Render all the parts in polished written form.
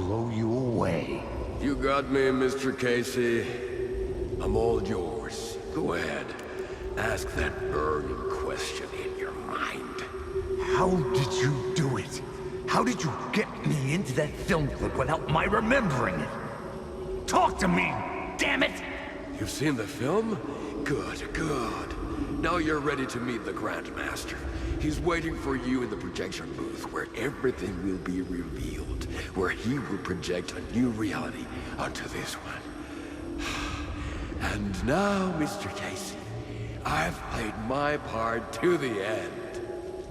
blow you away. You got me, Mr. Casey. I'm all yours. Go ahead. Ask that burning question in your mind. How did you do it? How did you get me into that film clip without my remembering it? Talk to me, damn it! You've seen the film? Good, good. Now you're ready to meet the Grandmaster. He's waiting for you in the projection booth where everything will be revealed, where he will project a new reality onto this one. And now, Mr. Casey, I've played my part to the end.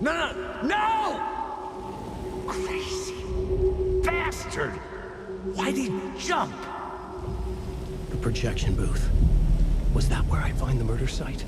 No! Crazy bastard! Why did you jump? The projection booth. Was that where I find the murder site?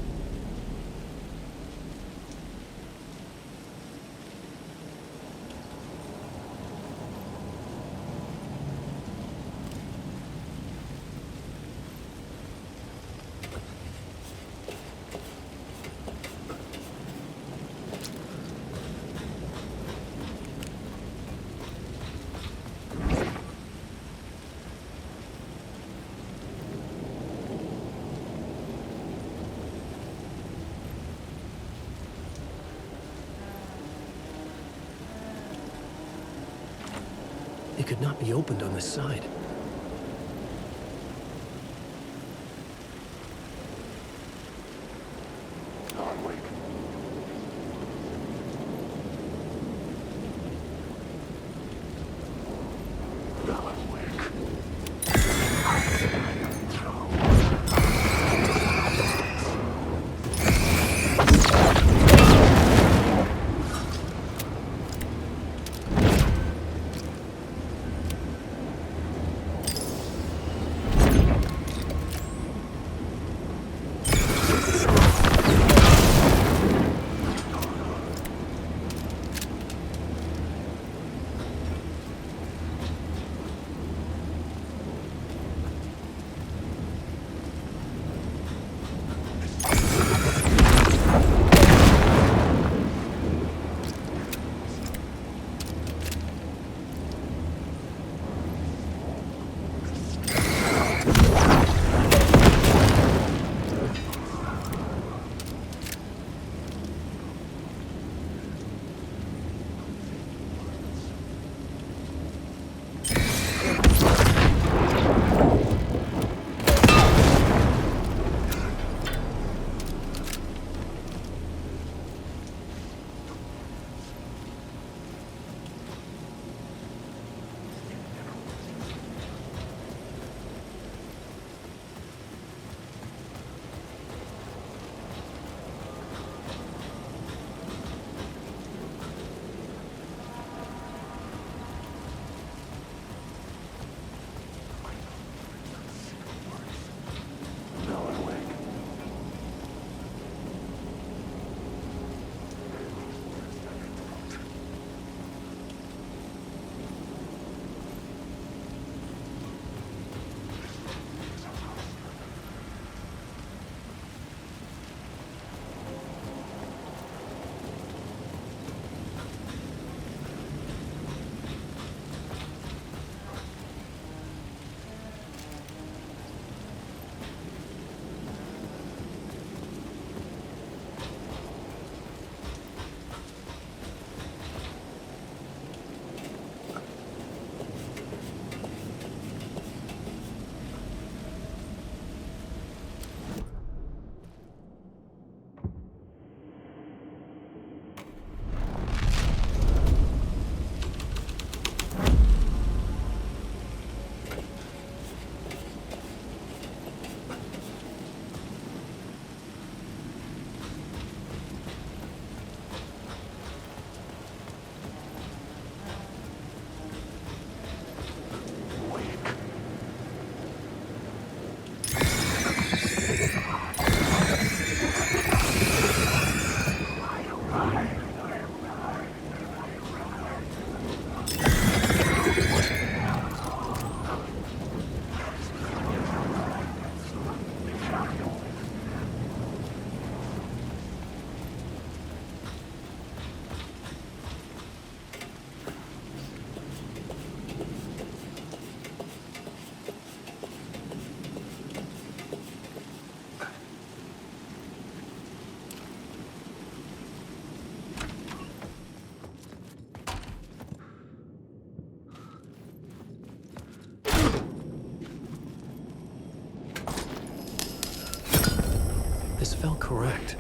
It could not be opened on this side. felt correct.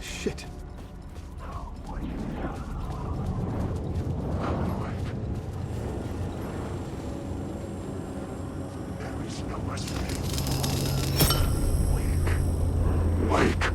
Shit. There is no escape. Wake.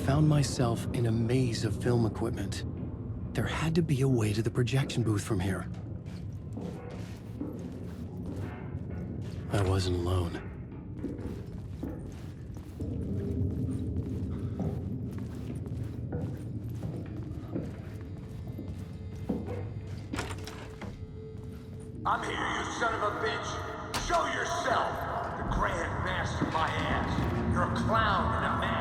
Found myself in a maze of film equipment. There had to be a way to the projection booth from here. I wasn't alone. I'm here, you son of a bitch! Show yourself! The Grand Master, my ass! You're a clown in a mask!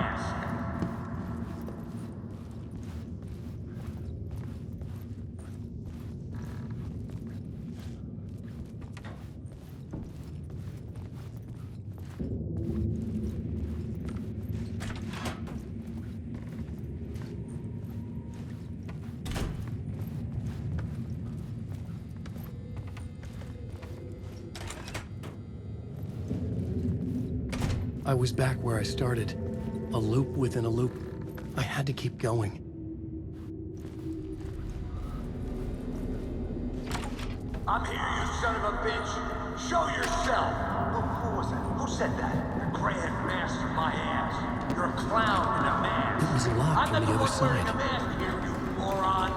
I was back where I started. A loop within a loop. I had to keep going. I'm here, you son of a bitch. Show yourself. Who was it? Who said that? The Grand Master, my ass. You're a clown in a mask. It was locked I'm from not the other one wearing a side. mask here, you moron.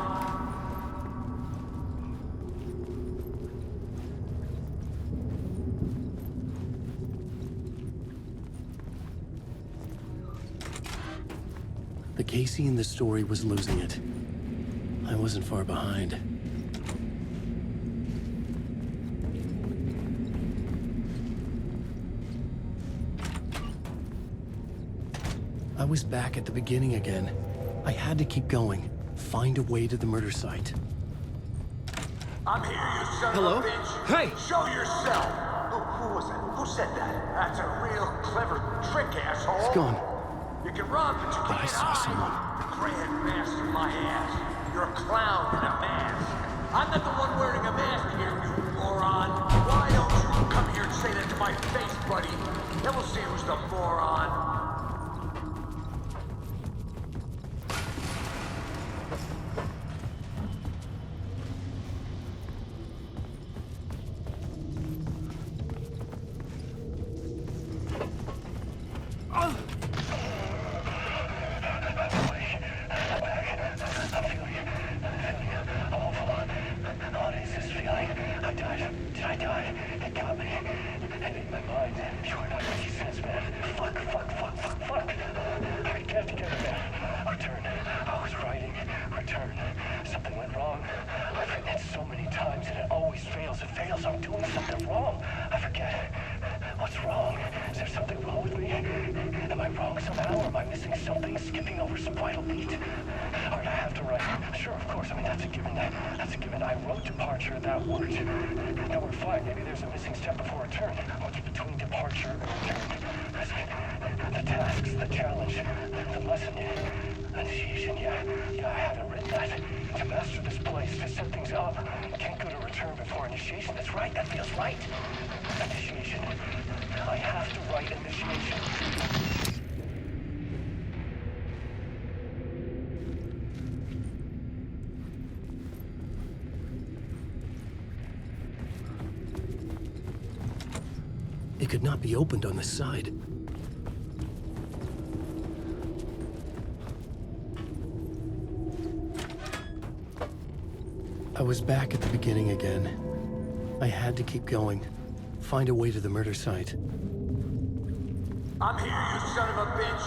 The Casey in the story was losing it. I wasn't far behind. I was back at the beginning again. I had to keep going. Find a way to the murder site. I'm here, you son Hello? of a bitch. Hey! Show yourself. Who was it? Who said that? That's a real clever trick, asshole. It's gone. You can run, but you But I can't saw hide. someone. The Grand Master, my ass. You're a clown in a mask. I'm not the one wearing a mask here, you moron. Why don't you come here and say that to my face, buddy? Then we'll see who's the moron. Departure, that word. Now we're fine. Maybe there's a missing step before return. What's between departure and return? The tasks, the challenge, the lesson, initiation. Yeah, I haven't written that. To master this place, to set things up. Can't go to return before initiation. That's right. That feels right. Initiation. I have to write initiation. It could not be opened on the side. I was back at the beginning again. I had to keep going. Find a way to the murder site. I'm here, you son of a bitch.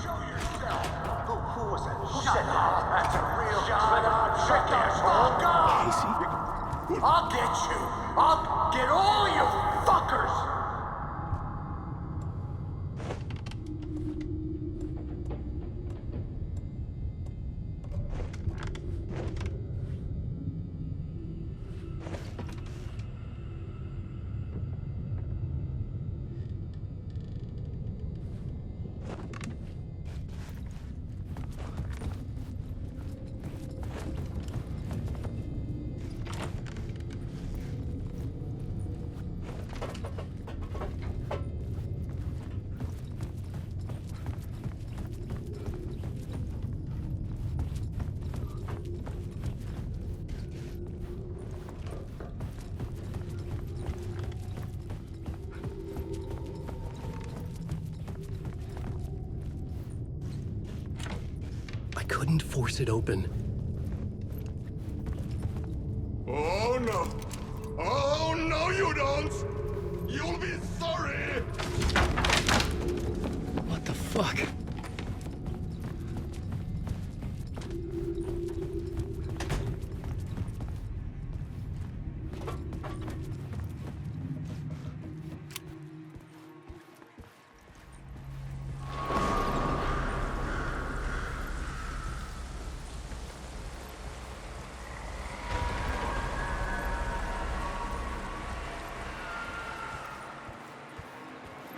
Show yourself. Who was it? Who said that? That's a real clever trick, asshole. Casey? I'll get you. I'll get all you fuckers. I couldn't force it open. Oh no! Oh no, you don't! You'll be sorry! What the fuck?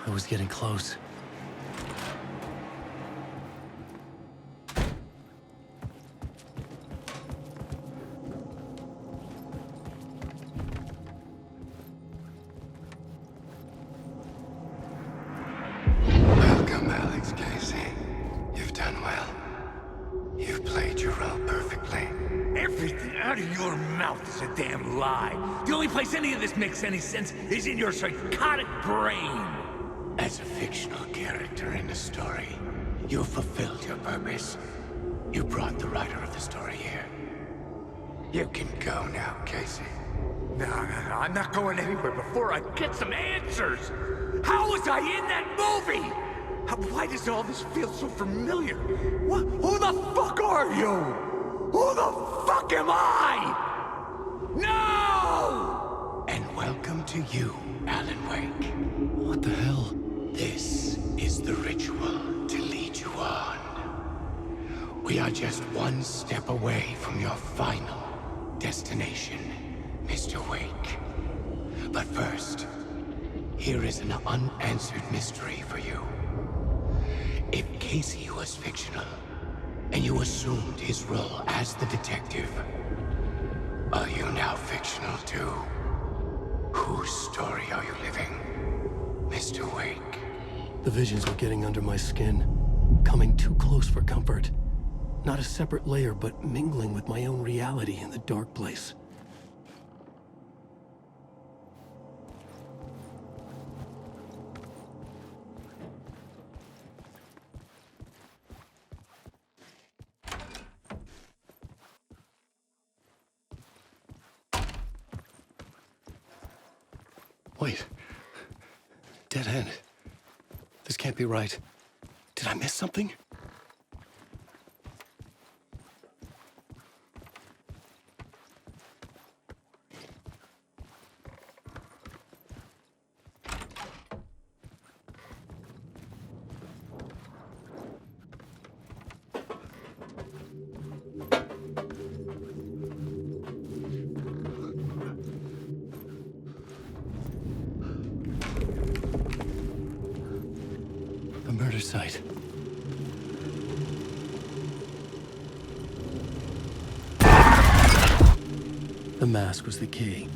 I was getting close. Welcome, Alex Casey. You've done well. You've played your role perfectly. Everything I out of your mouth is a damn lie. The only place any of this makes any sense is in your psychotic brain. As a fictional character in a story, you fulfilled your purpose. You brought the writer of the story here. You can go now, Casey. No, I'm not going anywhere before I get some answers. How was I in that movie? Why does all this feel so familiar? What? Who the fuck are you? Who the fuck am I? No! And welcome to you, Alan Wake. What the hell? This is the ritual to lead you on. We are just one step away from your final destination, Mr. Wake. But first, here is an unanswered mystery for you. If Casey was fictional, and you assumed his role as the detective, are you now fictional too? Whose story are you living, Mr. Wake? The visions were getting under my skin, coming too close for comfort. Not a separate layer, but mingling with my own reality in the dark place. Wait. Dead end. This can't be right. Did I miss something? A murder site. The mask was the key.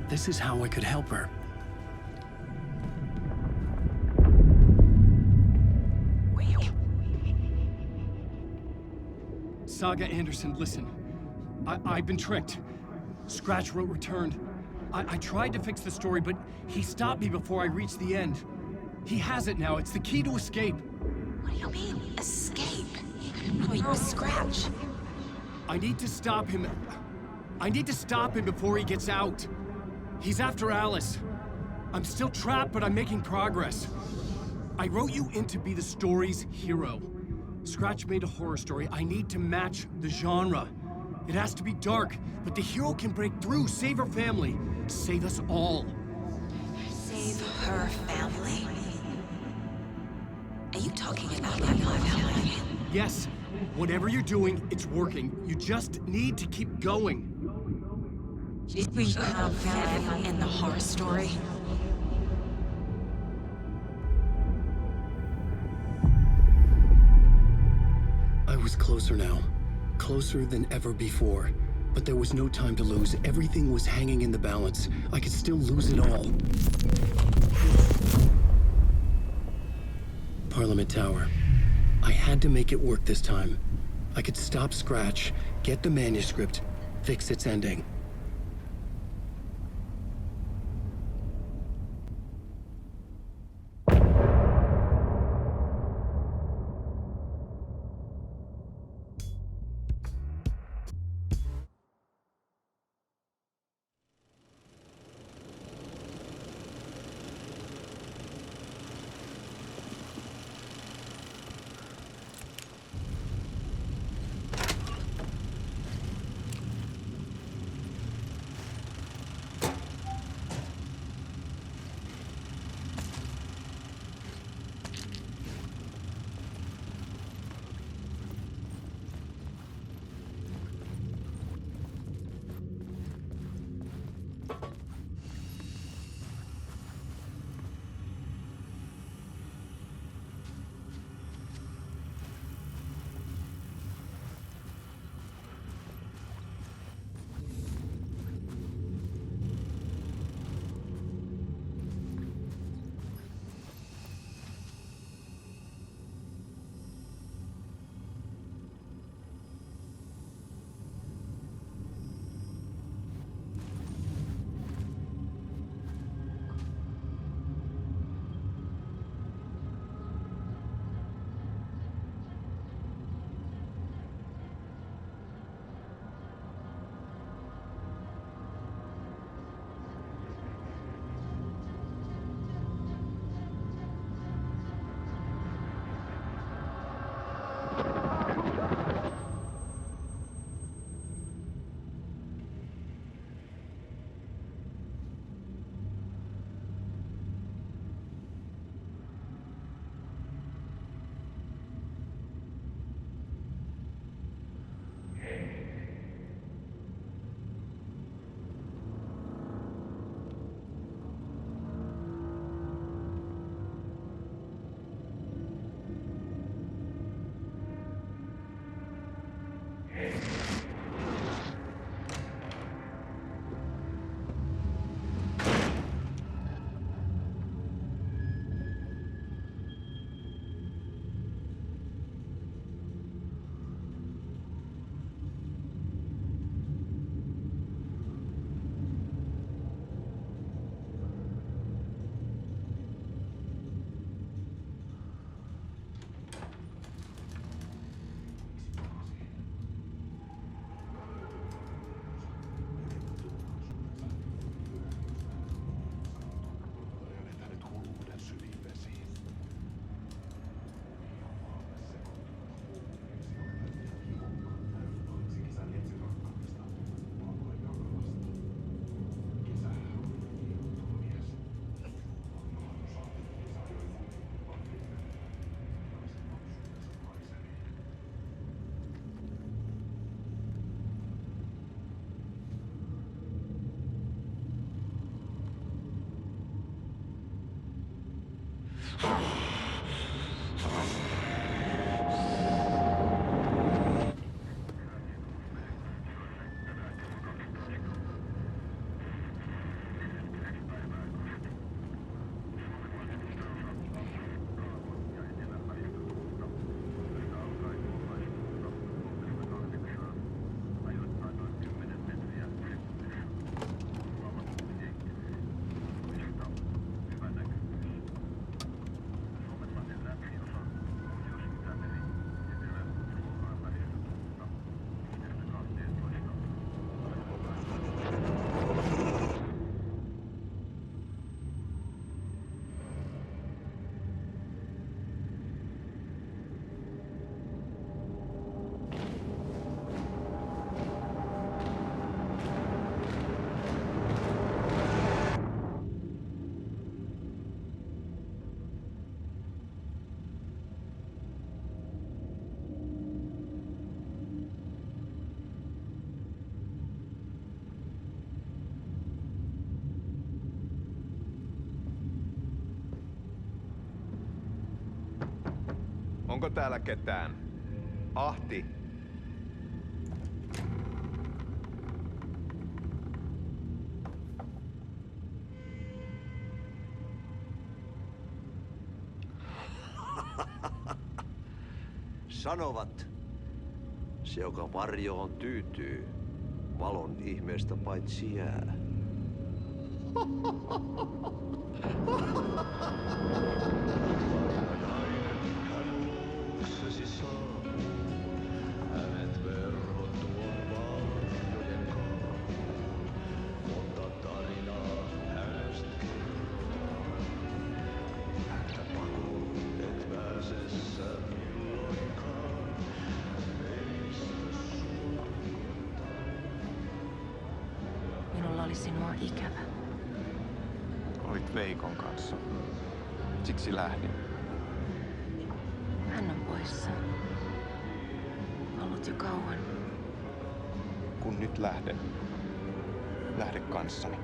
This is how I could help her. Saga Anderson, listen. I've been tricked. Scratch wrote returned. I tried to fix the story, but he stopped me before I reached the end. He has it now. It's the key to escape. What do you mean, escape? Wait, Scratch. I need to stop him. I need to stop him before he gets out. He's after Alice. I'm still trapped, but I'm making progress. I wrote you in to be the story's hero. Scratch made a horror story. I need to match the genre. It has to be dark, but the hero can break through, save her family, save us all. Save her family? Are you talking about my family? Yes, whatever you're doing, it's working. You just need to keep going. Did we have family in the horror story? I was closer now. Closer than ever before. But there was no time to lose. Everything was hanging in the balance. I could still lose it all. Parliament Tower. I had to make it work this time. I could stop Scratch, get the manuscript, fix its ending. Onko täällä ketään? Ahti. Sanovat, se joka varjoon tyytyy, valon ihmeestä paitsi jää. Minulla oli sinua ikävä. Olit Veikon kanssa. Siksi lähdin. Hän on poissa. Ollut jo kauan. Kun nyt lähden, lähde kanssani.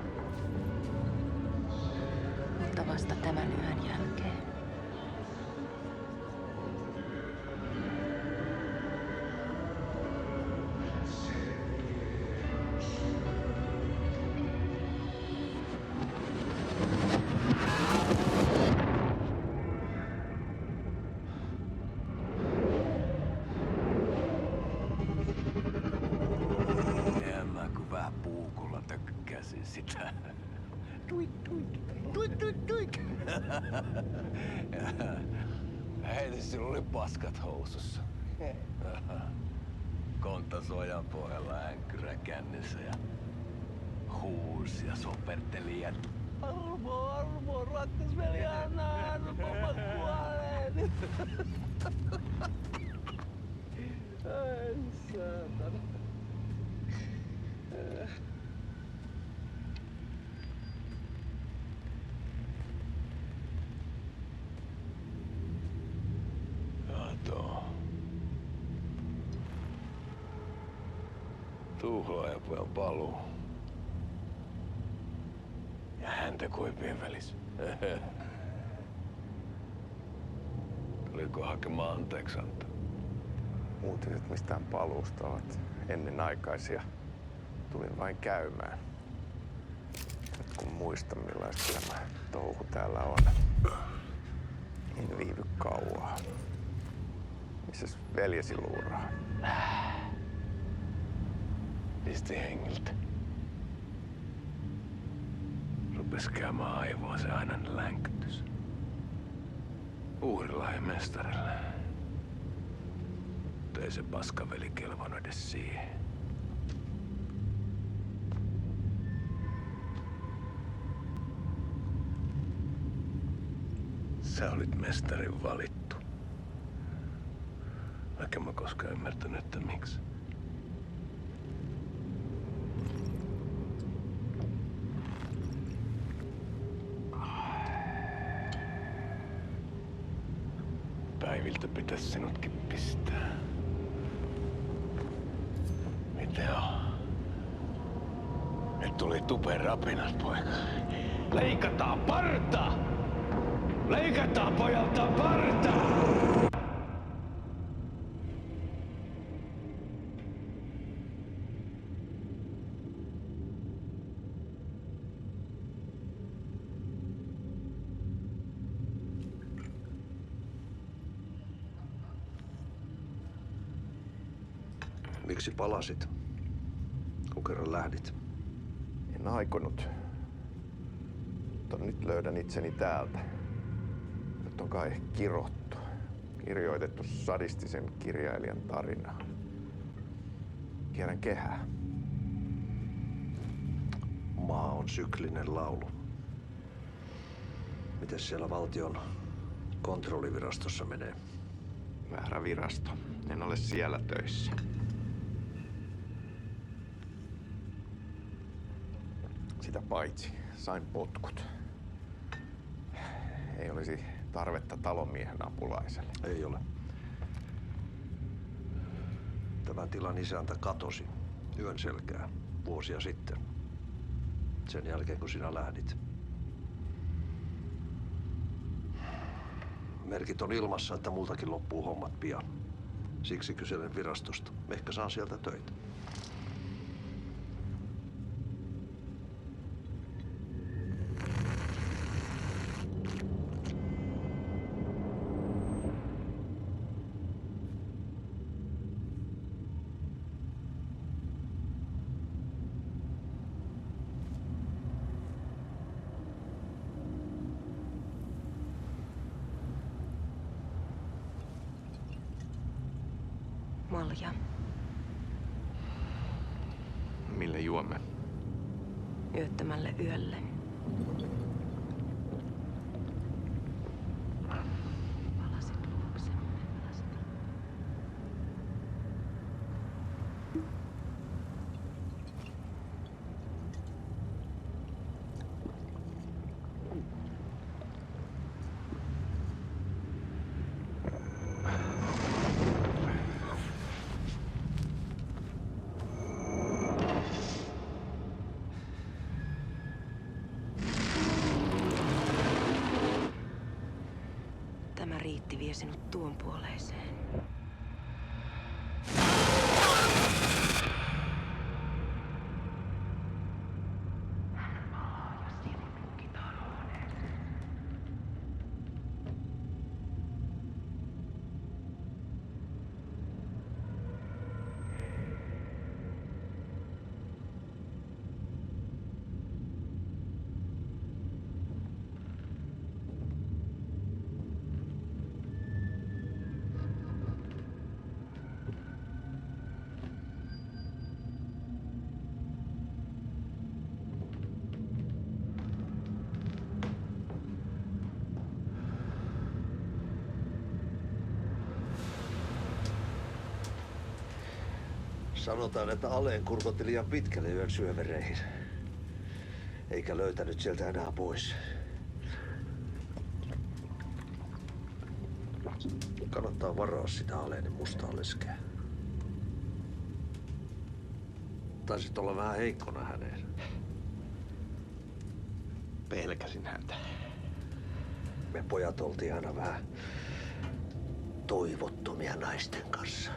Mutta vasta tämän yön jälkeen. Mä kun vähän puukolla tökkäsin sitä. Tuik, tuik, tuik, tuik, tuik. Heti sillä oli paskat housussa. Kontasuojan pohjalla änkkyrä kännissä ja huusi ja soperteli ja armo, rakkas veli, anna armo, mä kuolen. Ai saatana. Kato. Tuhlaajapojan paluu. Ja häntä koipien välissä. Tuliko hakemaan anteeksiantoa? Uutiset mistään paluusta ovat ennenaikaisia. Tulin vain käymään. Nyt kun muistan millaista tämä touhu täällä on, en viivy kauaa. Missäs veljesi luuraa? Pisti hengiltä. Rupes käymään aivoon se aina länkytys. Uhrilahja mestarille. Mutta ei se paskaveli kelvannut edes siihen. Sä olit mestarin valittu. Vaikka mä koskaan ymmärtänyt, että miksi. Päiviltä pitäis sinutkin pistää. Miten on? Nyt tuli tupen rapinat, poika. Leikataan parta! Leikataan pojalta parta! Miksi palasit, kun kerran lähdit? En aikonut. Mutta nyt löydän itseni täältä. Nyt on kai kirottu. Kirjoitettu sadistisen kirjailijan tarina. Kierrän kehää. Maa on syklinen laulu. Miten siellä valtion kontrollivirastossa menee? Väärä virasto. En ole siellä töissä. Sitä paitsi sain potkut. Ei olisi tarvetta talonmiehen apulaiselle. Ei ole. Tämän tilan isäntä katosi yön selkää vuosia sitten. Sen jälkeen kun sinä lähdit. Merkit on ilmassa, että multakin loppuu hommat pian. Siksi kyselen virastosta. Ehkä saan sieltä töitä. Malja. Mille juomme? Yöttömälle yölle. Palasit luoksemme. Tämä riitti vie sinut tuon puoleiseen. Sanotaan, että Aleen kurkotti liian pitkälle yön syövereihin. Eikä löytänyt sieltä enää pois. Kannattaa varaa sitä Aleen mustaa leskeä. Taisit olla vähän heikkona häneen. Pelkäsin häntä. Me pojat oltiin aina vähän toivottomia naisten kanssa.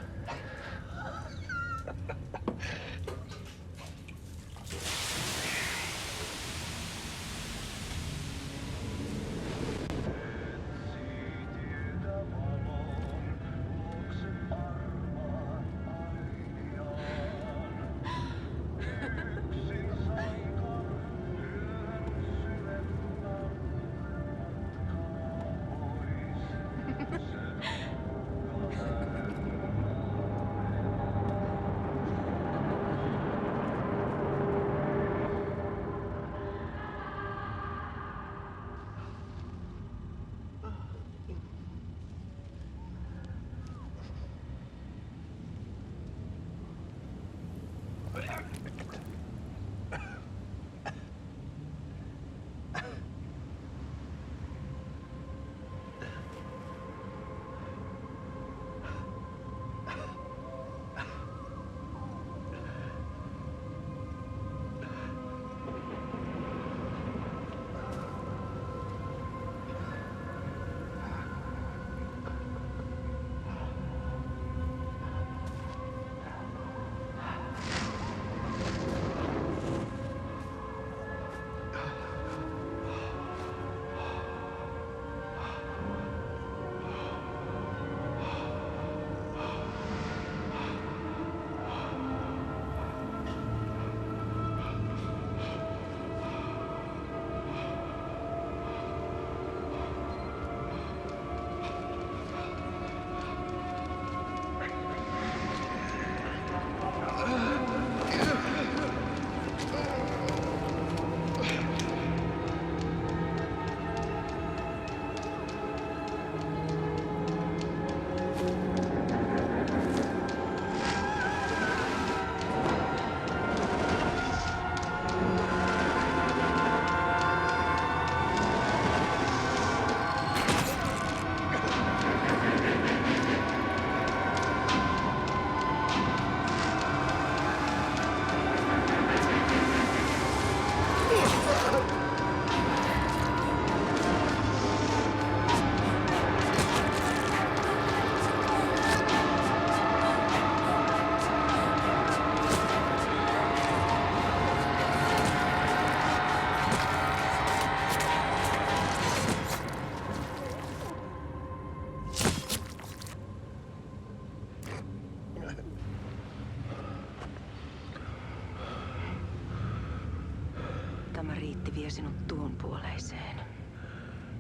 voima riitti vie sinut tuon puoleiseen.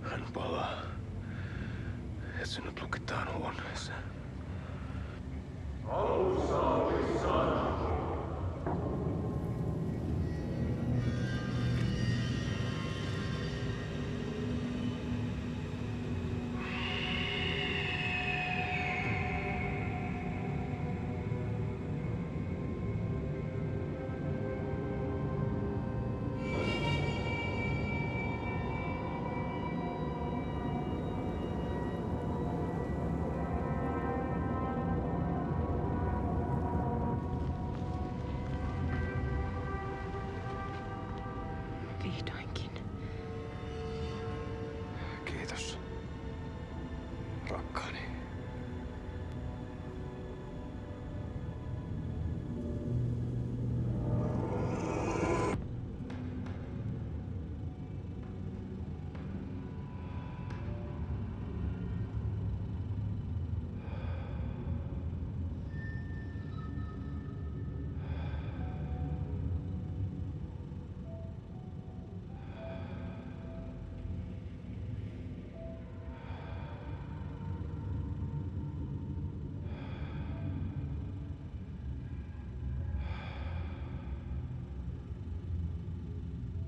Hän palaa. Ja sinut lukitaan huoneeseen. Vihdoinkin. Kiitos. Rakkaani.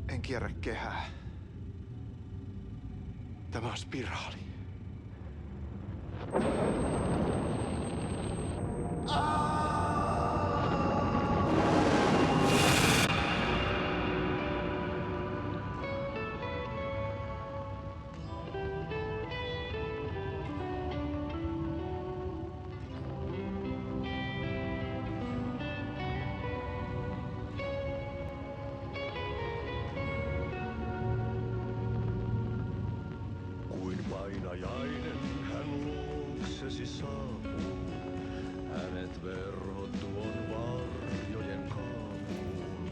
En kierrä kehää. Tämä on spiraali. Kuin painajainen hän luoksesi saapuu. Hänet verhot tuon varjojen kaapuun.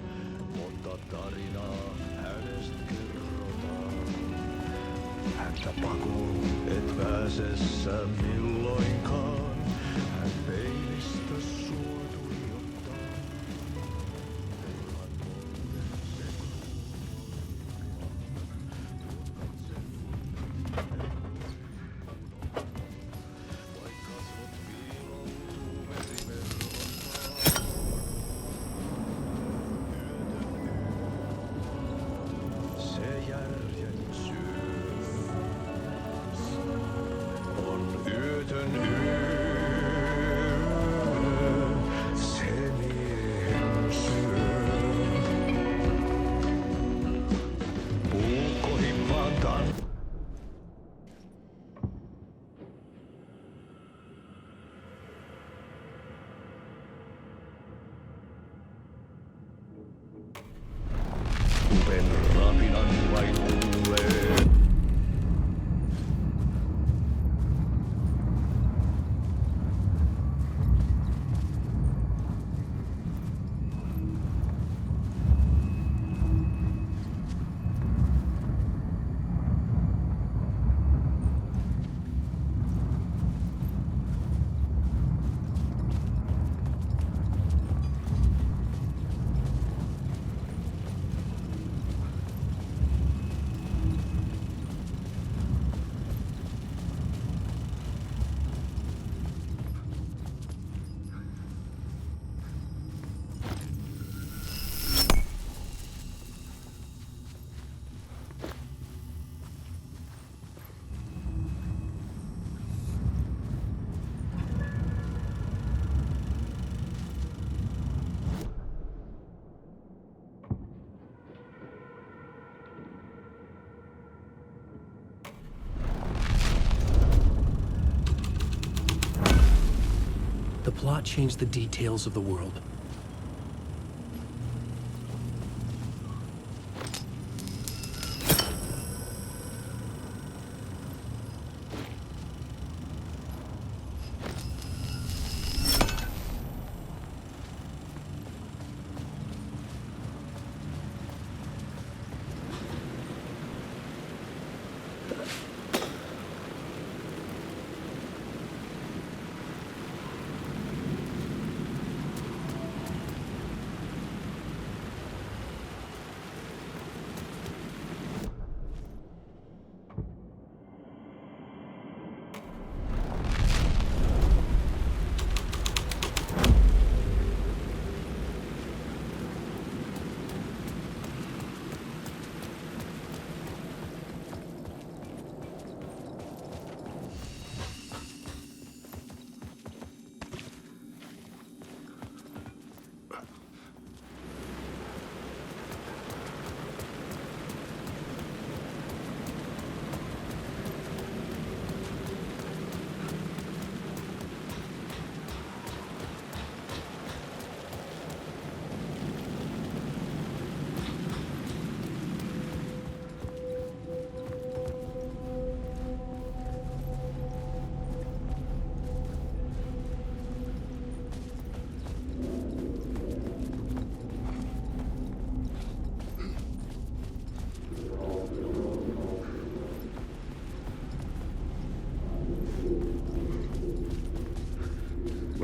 Monta tarinaa hänestä kerrotaan. Häntä pakoon et pääse sä milloinkaan. Hän peilistä sua tuijottaa. Turhan monen se se järjen syö on yötön yö, se miehen syö. Puukkoihin vaan Kupen rapinan vain kuulee. The plot changed the details of the world.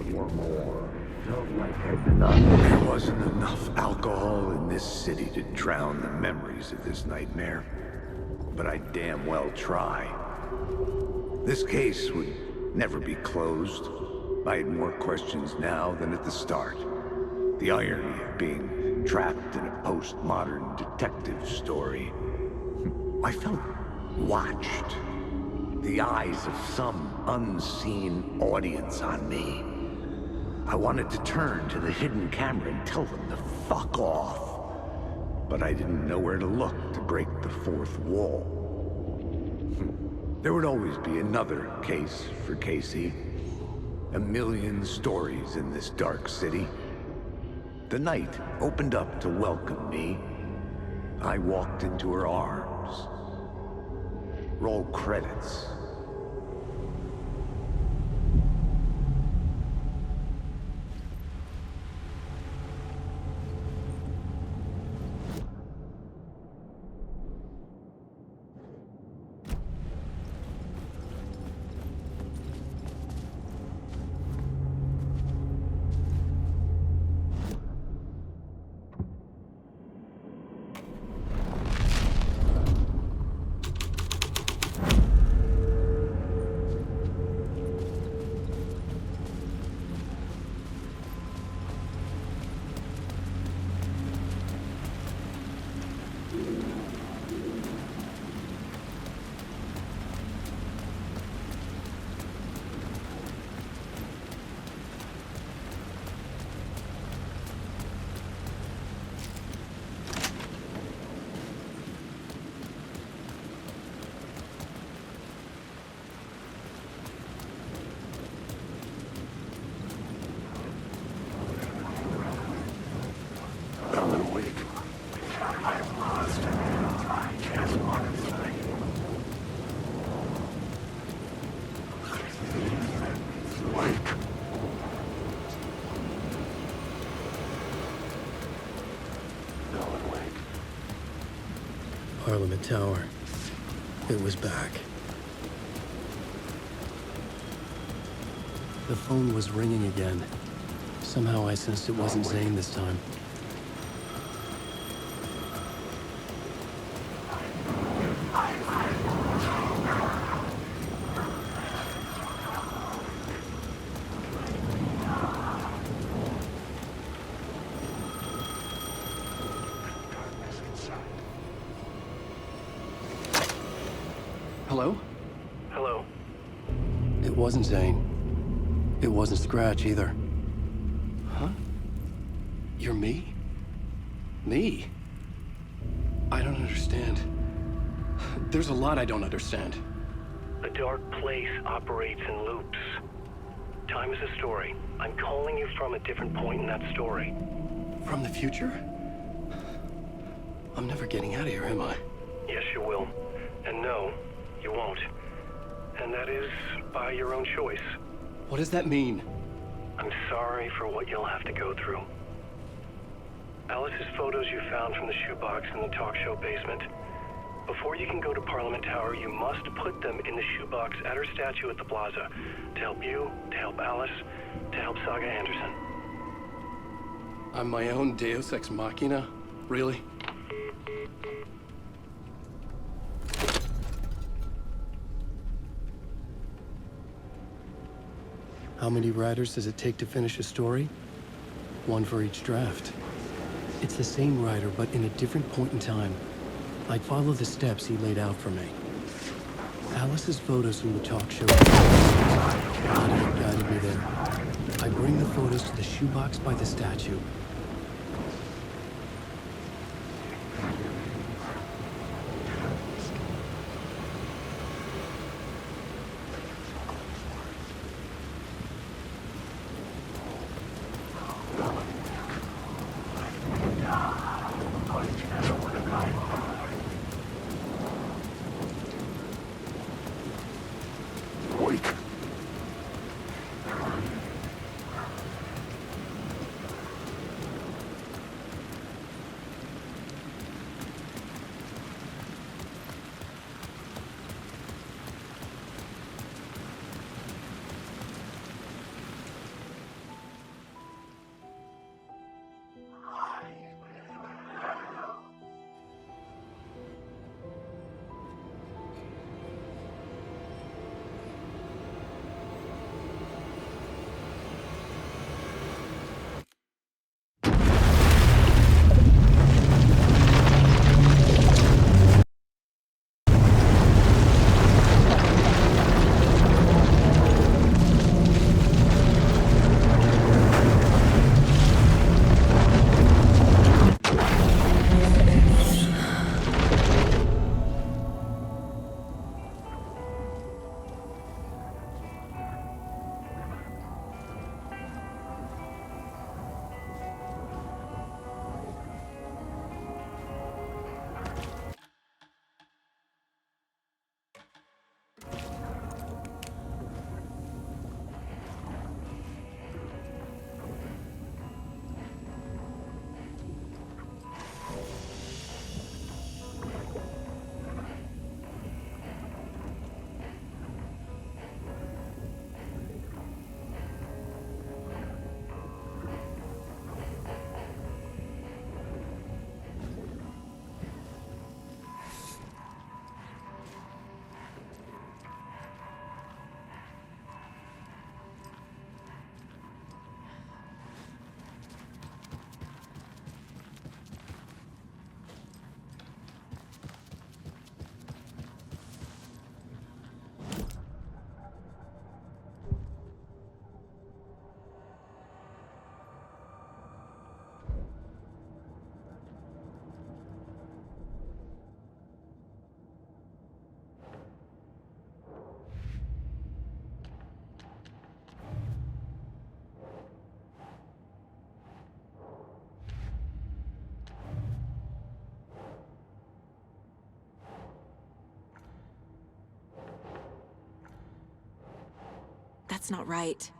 for more. Felt like there wasn't enough alcohol in this city to drown the memories of this nightmare. But I'd damn well try. This case would never be closed. I had more questions now than at the start. The irony of being trapped in a postmodern detective story. I felt watched. The eyes of some unseen audience on me. I wanted to turn to the hidden camera and tell them to fuck off. But I didn't know where to look to break the fourth wall. There would always be another case for Casey. A million stories in this dark city. The night opened up to welcome me. I walked into her arms. Roll credits. Parliament Tower. It was back. The phone was ringing again. Somehow I sensed it wasn't Zane this time. Hello? Hello. It wasn't Zane. It wasn't Scratch either. Huh? You're me? Me? I don't understand. There's a lot I don't understand. A dark place operates in loops. Time is a story. I'm calling you from a different point in that story. From the future? I'm never getting out of here, am I? Yes, you will. And no, you won't. And that is by your own choice. What does that mean? I'm sorry for what you'll have to go through. Alice's photos you found from the shoebox in the talk show basement. Before you can go to Parliament Tower, you must put them in the shoebox at her statue at the plaza. To help you, to help Alice, to help Saga Anderson. I'm my own Deus Ex Machina? Really? How many writers does it take to finish a story? One for each draft. It's the same writer, but in a different point in time. I'd follow the steps he laid out for me. Alice's photos from the talk show guided me there. I bring the photos to the shoebox by the statue. That's not right.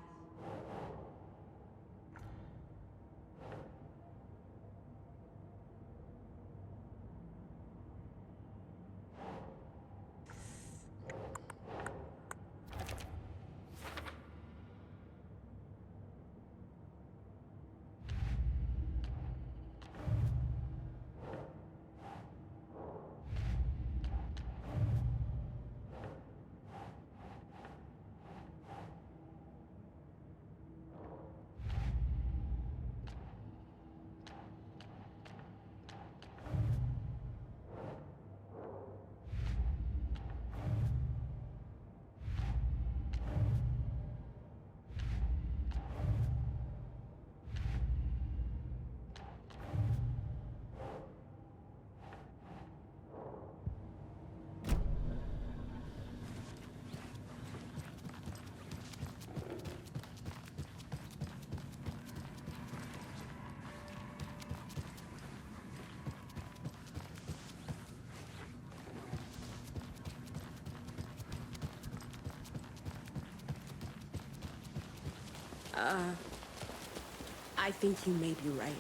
I think you may be right.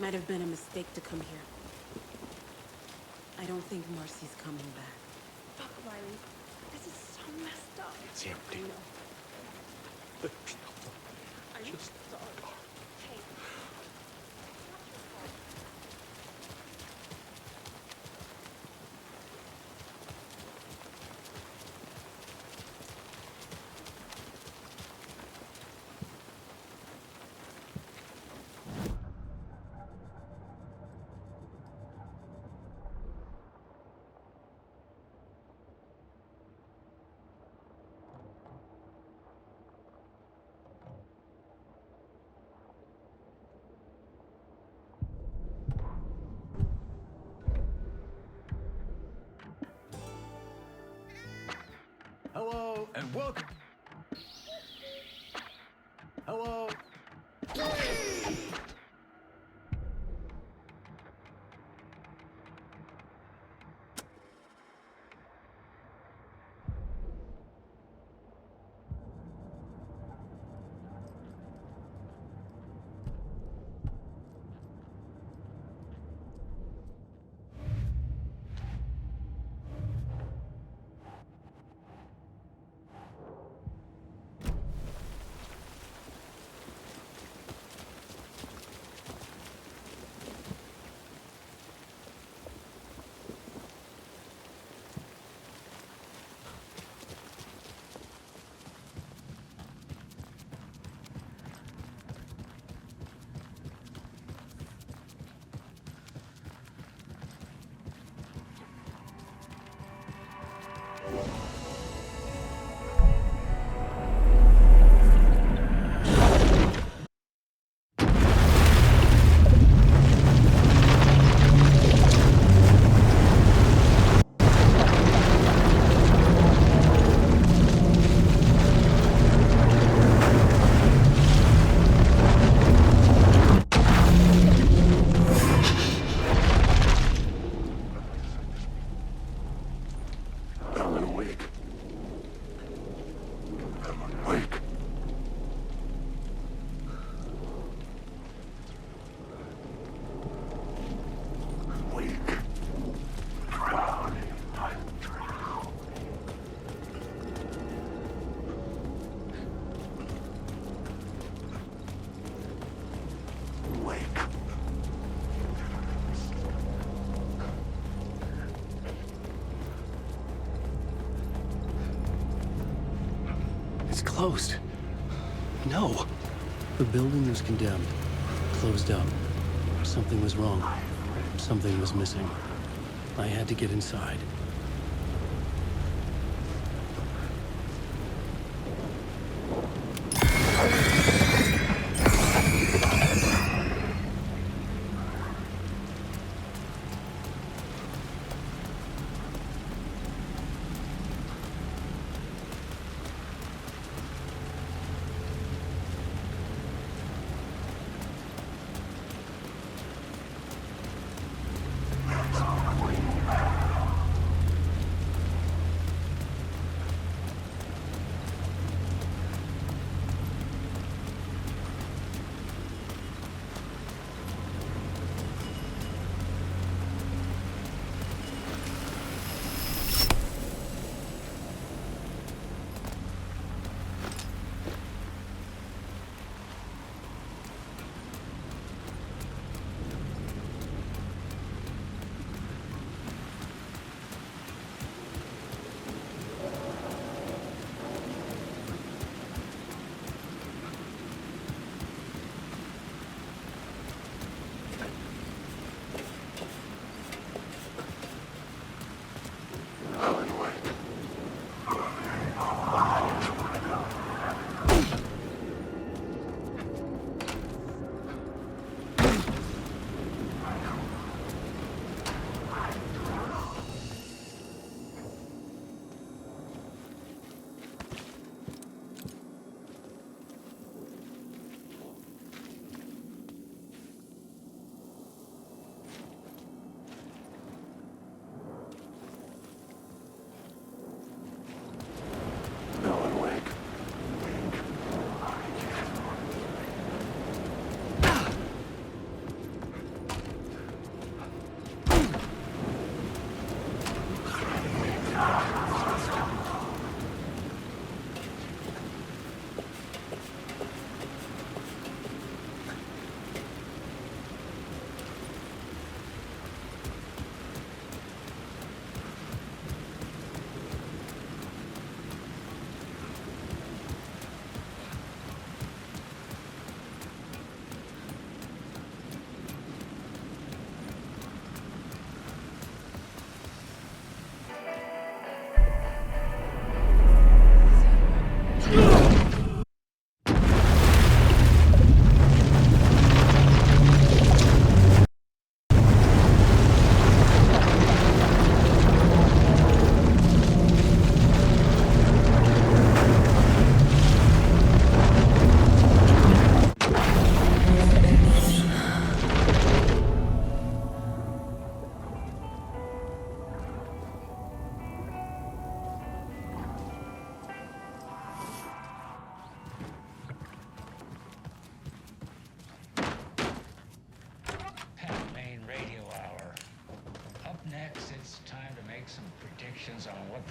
Might have been a mistake to come here. I don't think Marcy's coming back. Fuck, Riley. This is so messed up. It's empty. I know. I'm Just sorry. Hey. Hello and welcome. Hello. It's closed. No. The building was condemned. Closed up. Something was wrong. Something was missing. I had to get inside.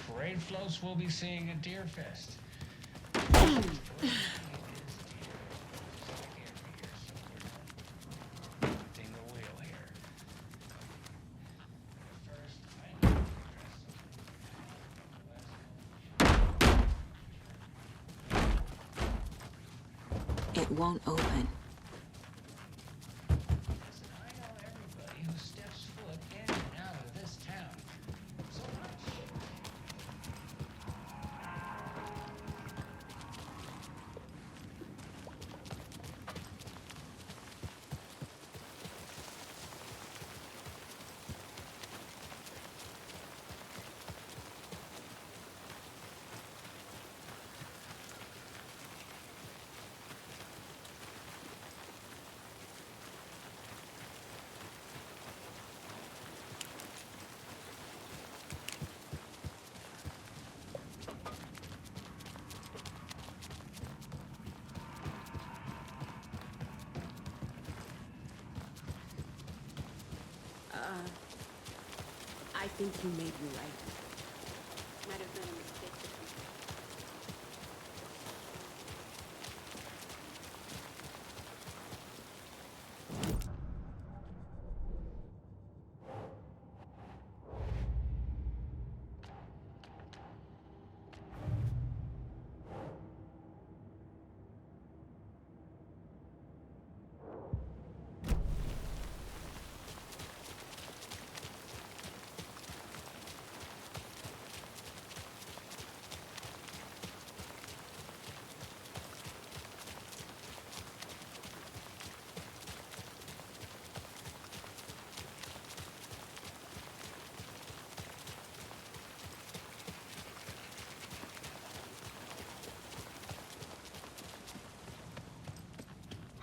parade floats, we'll be seeing at Deer Fest. It won't open. Who steps foot in and out of this town. So much. I think you may be right. Might have been a mistake to come here.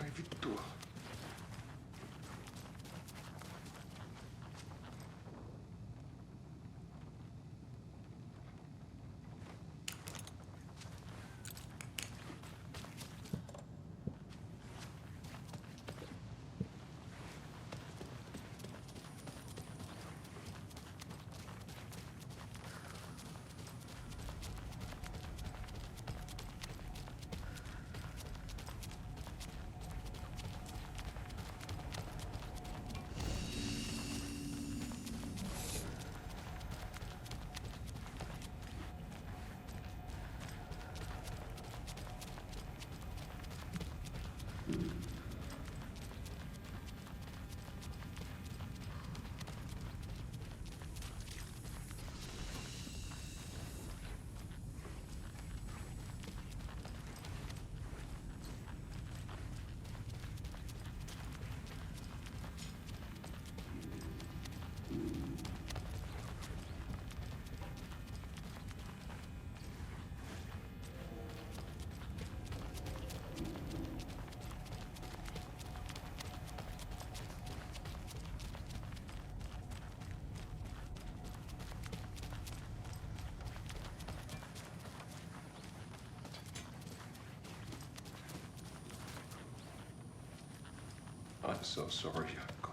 Ai vittua. I'm so sorry, Jaakko.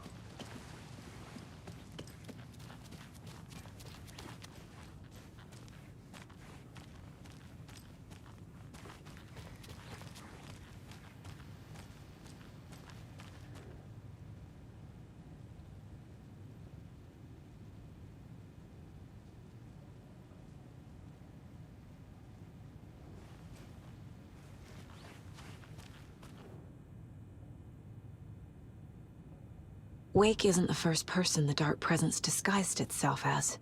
Wake isn't the first person the Dark Presence disguised itself as.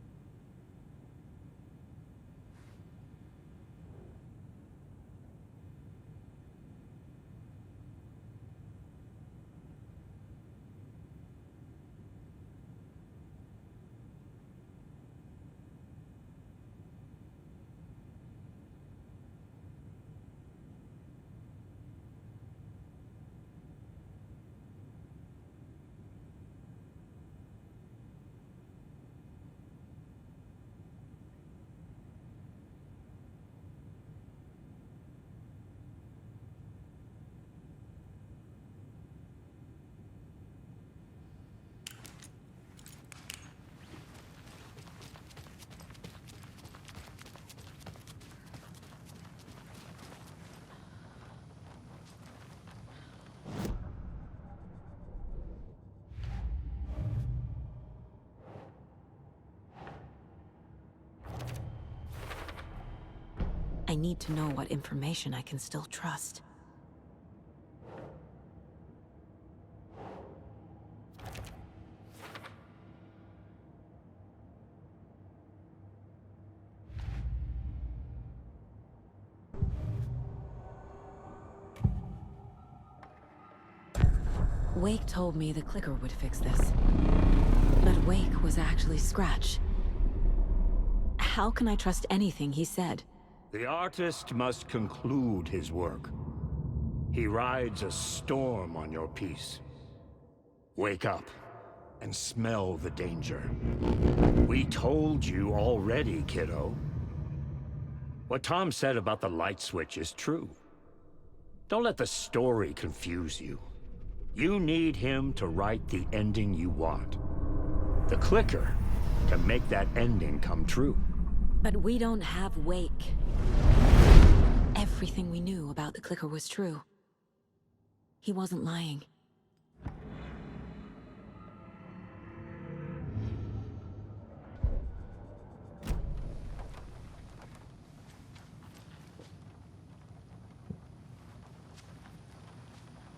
I need to know what information I can still trust. Wake told me the clicker would fix this. But Wake was actually Scratch. How can I trust anything he said? The artist must conclude his work. He rides a storm on your piece. Wake up and smell the danger. We told you already, kiddo. What Tom said about the light switch is true. Don't let the story confuse you. You need him to write the ending you want. The clicker can make that ending come true. But we don't have Wake. Everything we knew about the clicker was true. He wasn't lying.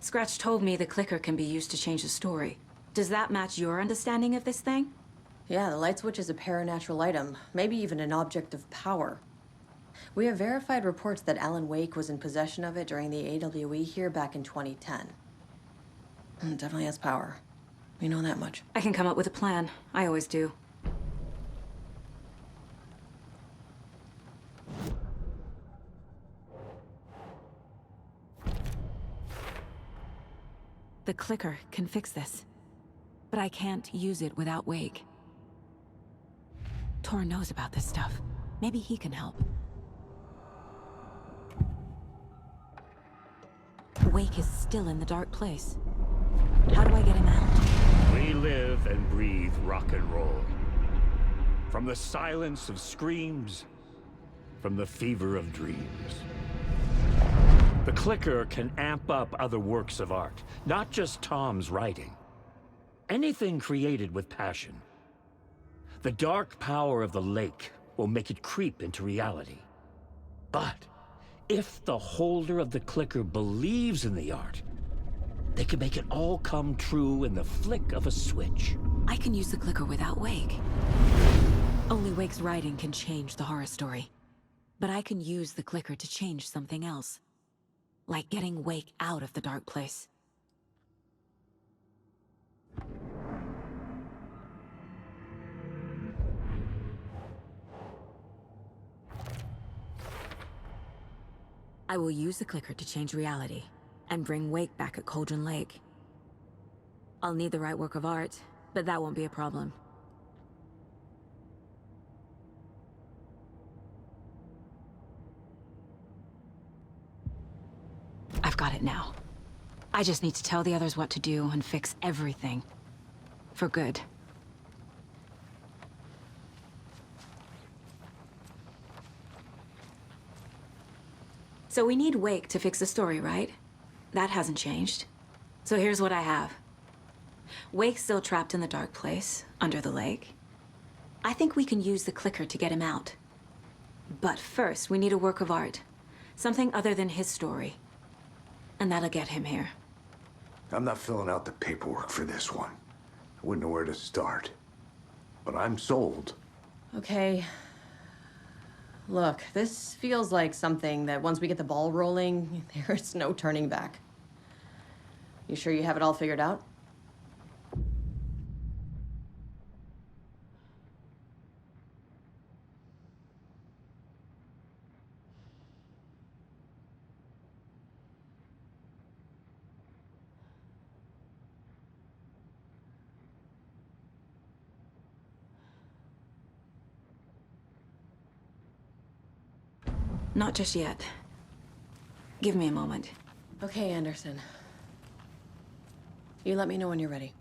Scratch told me the clicker can be used to change the story. Does that match your understanding of this thing? Yeah, the light switch is a paranatural item, maybe even an object of power. We have verified reports that Alan Wake was in possession of it during the AWE here back in 2010. It definitely has power. We know that much. I can come up with a plan. I always do. The clicker can fix this. But I can't use it without Wake. Tor knows about this stuff. Maybe he can help. Wake is still in the dark place. How do I get him out? We live and breathe rock and roll. From the silence of screams, from the fever of dreams. The clicker can amp up other works of art, not just Tom's writing. Anything created with passion. The dark power of the lake will make it creep into reality. But if the holder of the clicker believes in the art, they can make it all come true in the flick of a switch. I can use the clicker without Wake. Only Wake's writing can change the horror story. But I can use the clicker to change something else. Like getting Wake out of the dark place. I will use the clicker to change reality, and bring Wake back at Cauldron Lake. I'll need the right work of art, but that won't be a problem. I've got it now. I just need to tell the others what to do and fix everything. For good. So we need Wake to fix the story, right? That hasn't changed. So here's what I have. Wake's still trapped in the dark place, under the lake. I think we can use the clicker to get him out. But first, we need a work of art. Something other than his story. And that'll get him here. I'm not filling out the paperwork for this one. I wouldn't know where to start. But I'm sold. Okay. Look, this feels like something that once we get the ball rolling, there's no turning back. You sure you have it all figured out? Not just yet. Give me a moment. Okay, Anderson. You let me know when you're ready.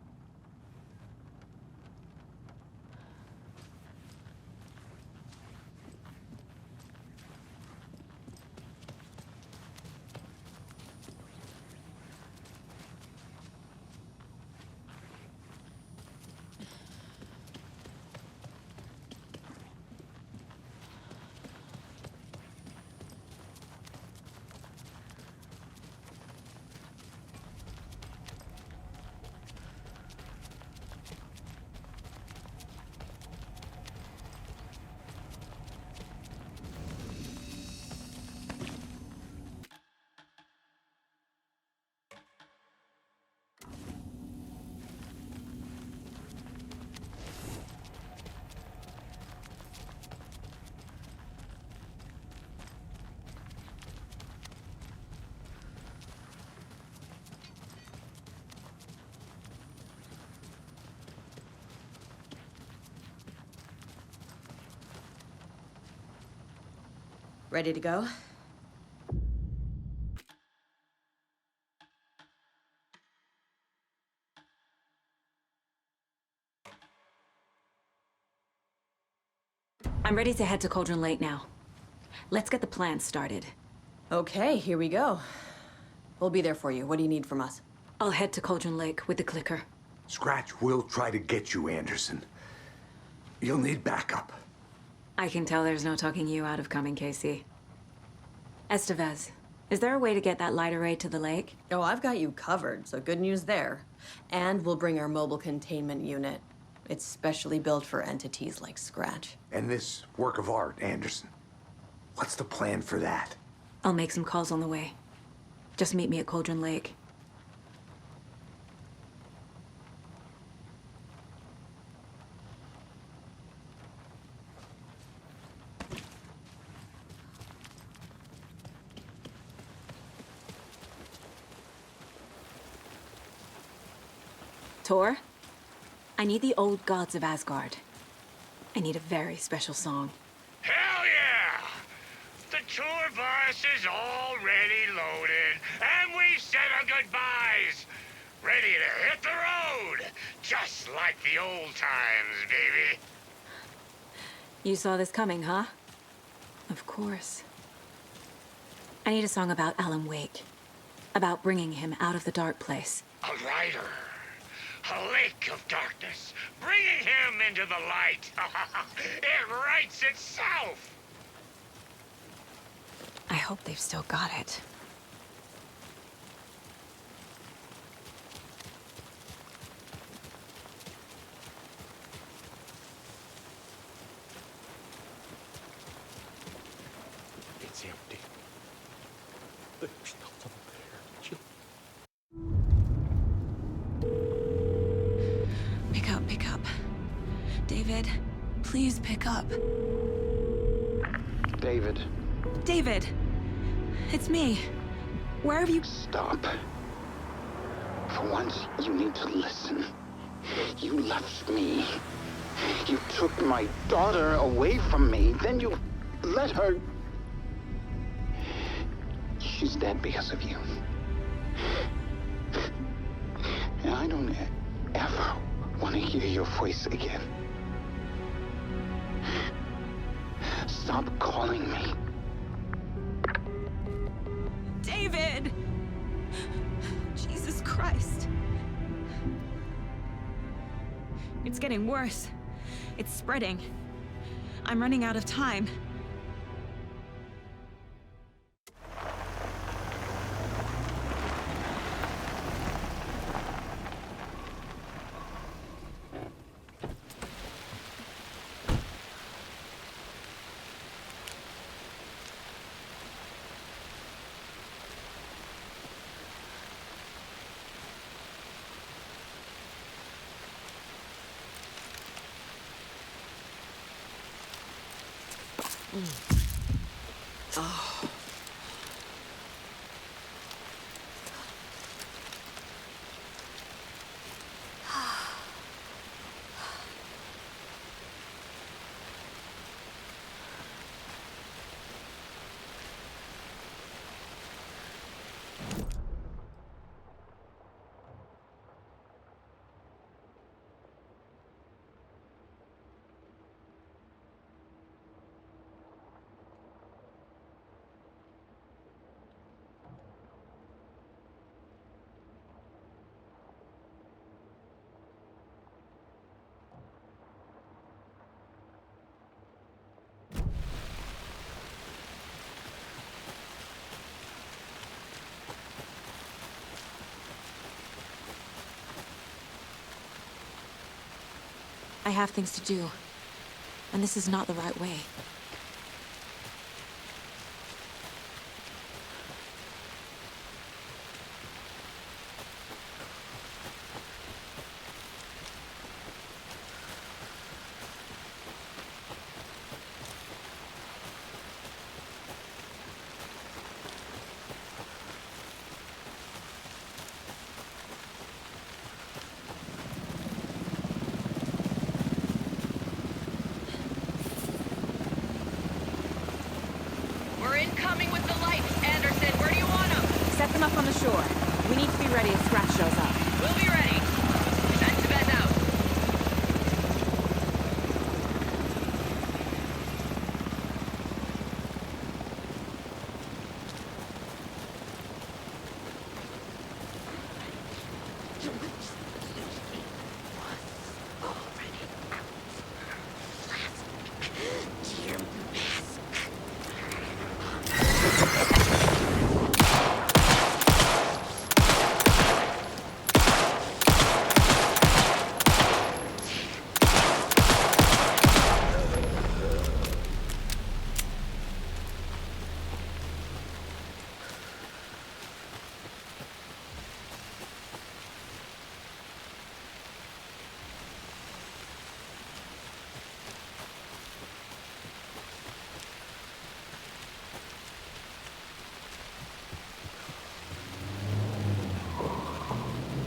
Ready to go? I'm ready to head to Cauldron Lake now. Let's get the plan started. Okay, here we go. We'll be there for you. What do you need from us? I'll head to Cauldron Lake with the clicker. Scratch will try to get you, Anderson. You'll need backup. I can tell there's no talking you out of coming, Casey. Estevez, is there a way to get that light array to the lake? Oh, I've got you covered, so good news there. And we'll bring our mobile containment unit. It's specially built for entities like Scratch. And this work of art, Anderson. What's the plan for that? I'll make some calls on the way. Just meet me at Cauldron Lake. Tor, I need the old gods of Asgard. I need a very special song. Hell yeah! The tour bus is already loaded, and we said our goodbyes. Ready to hit the road, just like the old times, baby. You saw this coming, huh? Of course. I need a song about Alan Wake. About bringing him out of the dark place. A rider. A lake of darkness, bringing him into the light. It writes itself. I hope they've still got it. It's empty. There's nothing there. Just... Pick up. David, please pick up. David. David! It's me. Where have you... Stop. For once, you need to listen. You left me. You took my daughter away from me. Then you let her... She's dead because of you. And I don't ever want to hear your voice again. Stop calling me. David! Jesus Christ. It's getting worse. It's spreading. I'm running out of time. Oh. I have things to do, and this is not the right way. Stand ready if Scratch shows up. We'll be ready. That's the best out.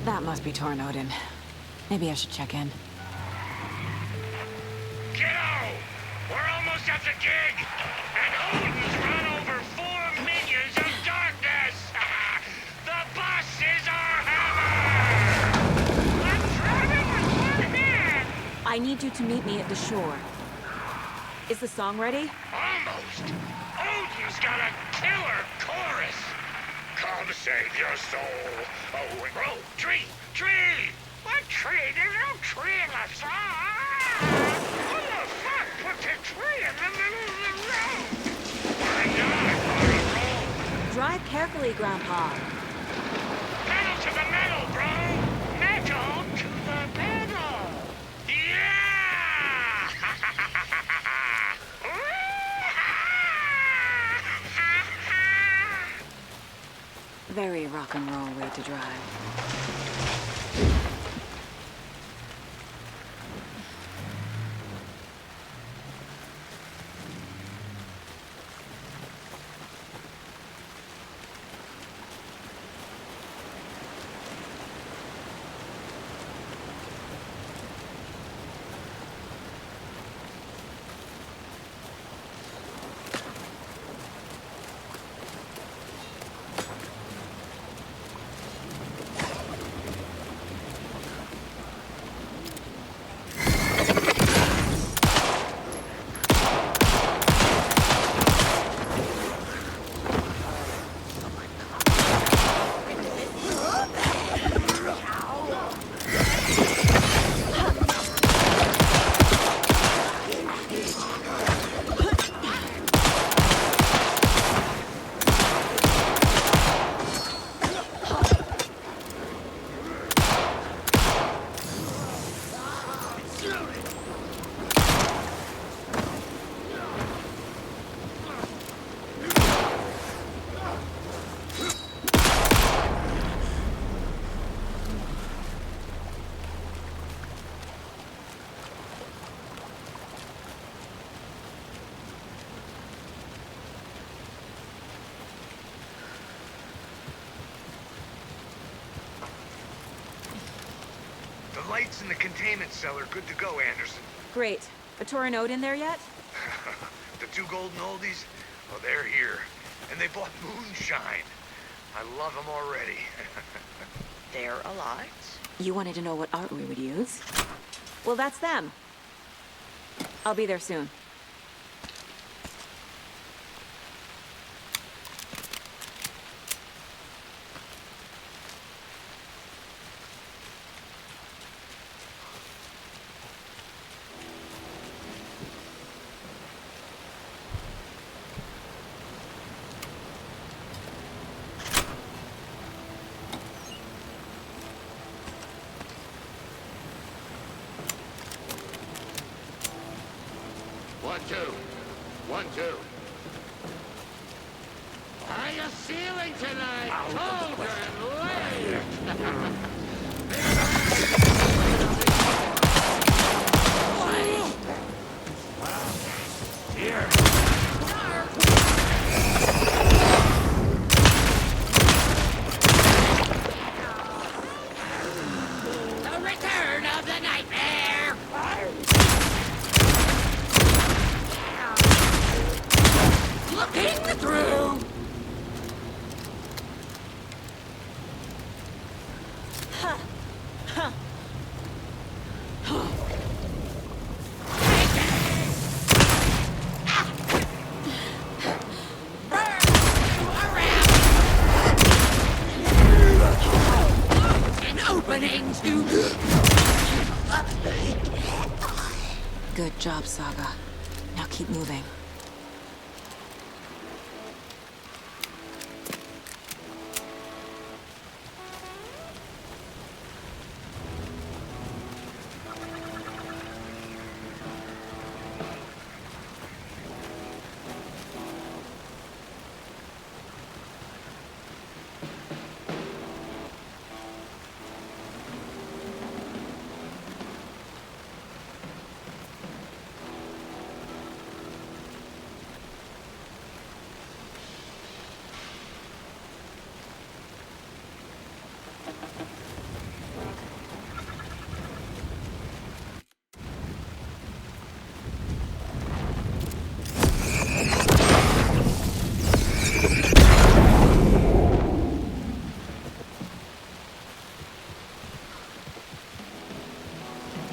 That must be Tornodin. Maybe I should check in. Kiddo! We're almost at the gig! And Odin's run over 4 minions of darkness! The bus is our hammer! I'm driving with one hand! I need you to meet me at the shore. Is the song ready? Almost! Odin's got a killer chorus! Come save your soul! Oh, bro, tree! Tree! What tree? There's no tree in the song! What the fuck put the tree in the middle of the road? My God, what a roll! Drive carefully, Grandpa. Pedal to the metal, bro! Metal to the metal! Yeah! Very rock and roll way to drive. The lights in the containment cell are good to go, Anderson. Great. A Tornode in there yet? The 2 golden oldies? Oh, they're here. And they bought moonshine. I love them already. They're a lot. You wanted to know what art we would use? Well, that's them. I'll be there soon. One, two. 1, 2. How you feeling tonight? Here. The return of the nightmare! Looking through! An opening to... Good job, Saga. Now keep moving.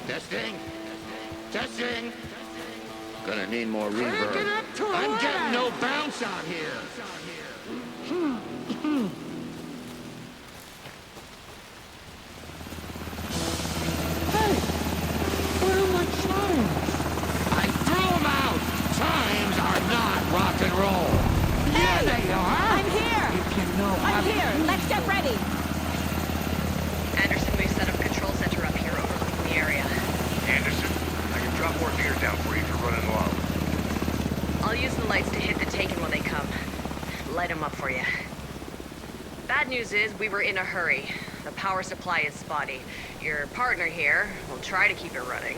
Testing. Testing. Gonna need more reverb. I'm getting no bounce out here. Hey! Where are my chimes? I threw them out. Chimes are not rock and roll. Yeah, they are. I'm here! If you know how I'm to here! use Let's get ready! Anderson, we've set up a control center up here overlooking the area. Anderson, I can drop more gear down for you if you're running low. I'll use the lights to hit the Taken when they come. Light them up for you. Bad news is, we were in a hurry. The power supply is spotty. Your partner here will try to keep it running.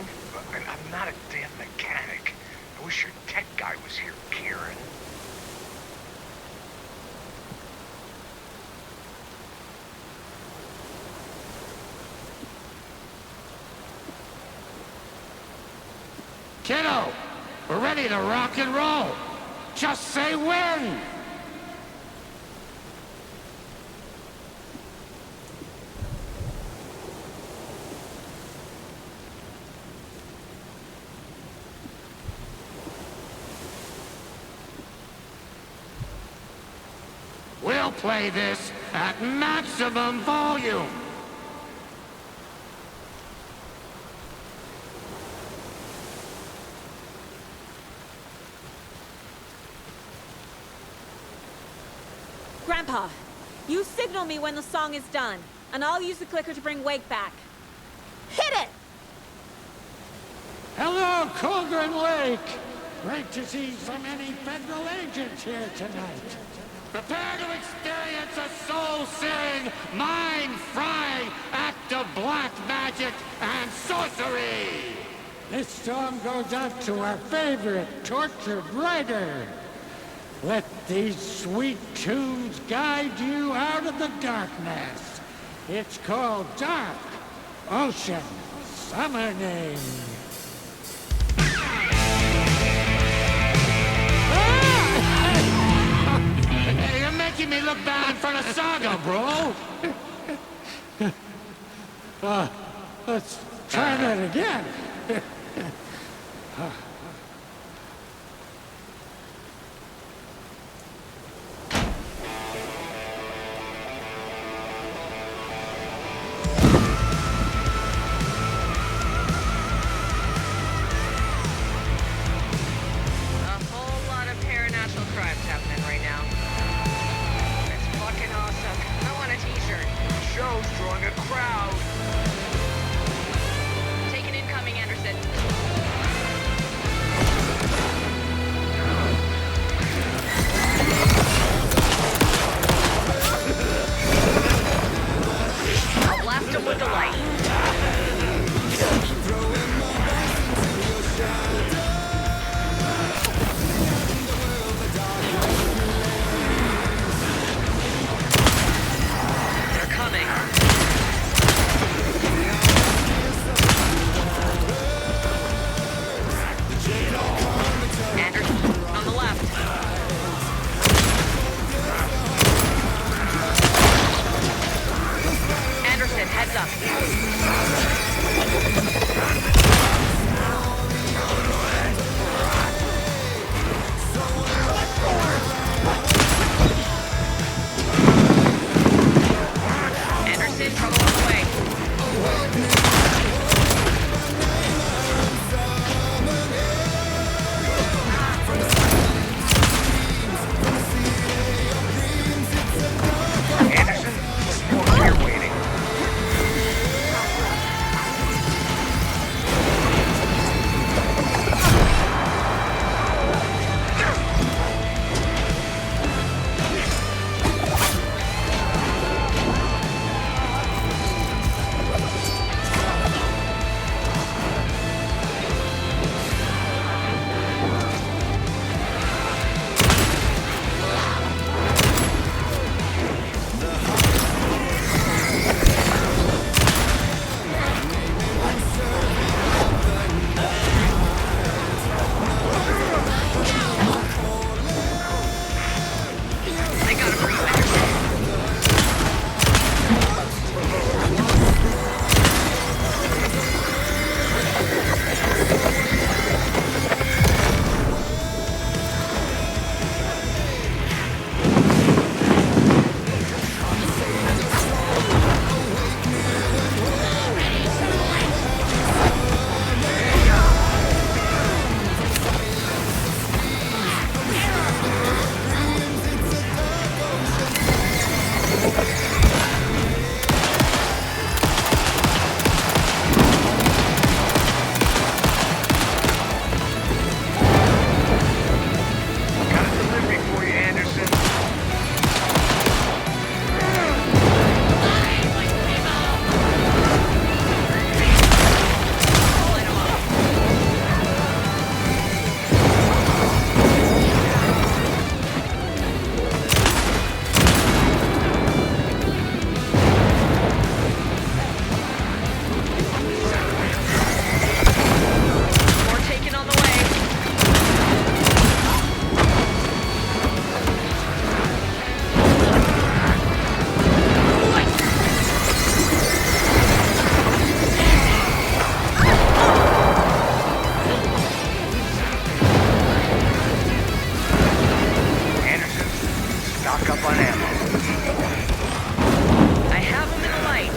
I'm not a damn mechanic. I wish your tech guy was here, Kieran. Kiddo, we're ready to rock and roll. Just say when. We'll play this at maximum volume. Grandpa, you signal me when the song is done, and I'll use the clicker to bring Wake back. Hit it! Hello, Cauldron Lake! Great to see so many federal agents here tonight. Prepare to experience a soul-searing, mind-frying act of black magic and sorcery! This song goes out to our favorite tortured writer. Let these sweet tunes guide you out of the darkness. It's called Dark Ocean Summoning. Hey, you're making me look bad in front of Saga, bro! Let's try that again. A whole lot of paranatural crimes happening right now. It's fucking awesome. I want a t-shirt. The show's drawing a crowd. Taken incoming, Anderson. I'll blast him with the light. They're coming. Heads up. Anderson, trouble on the way. Anderson, smoke here waiting. They got him, Reese. Anderson. Got a delivery for you, Anderson. More taken on the way. Anderson, stock up on ammo. I have him in the light.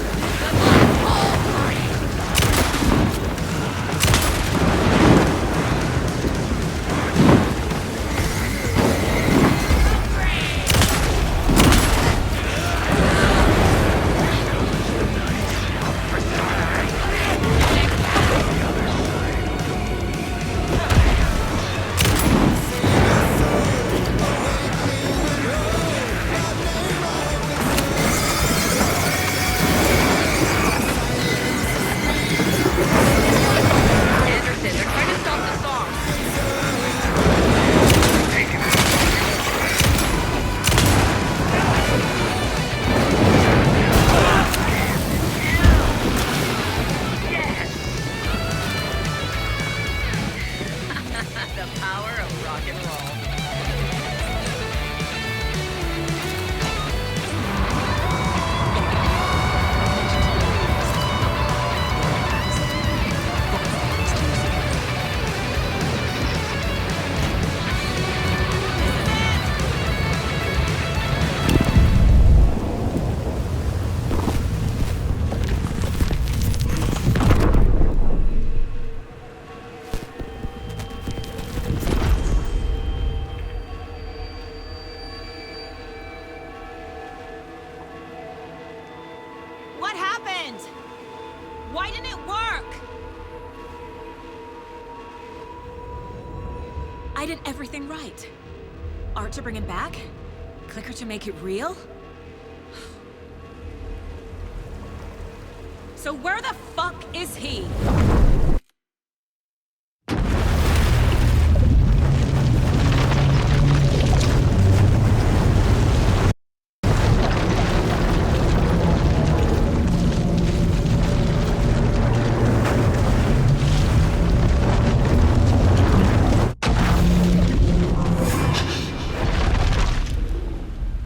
Anderson, they're trying to stop the song. The power of rock and roll. What happened? Why didn't it work? I did everything right. Art to bring him back? Clicker to make it real? So where the fuck is he?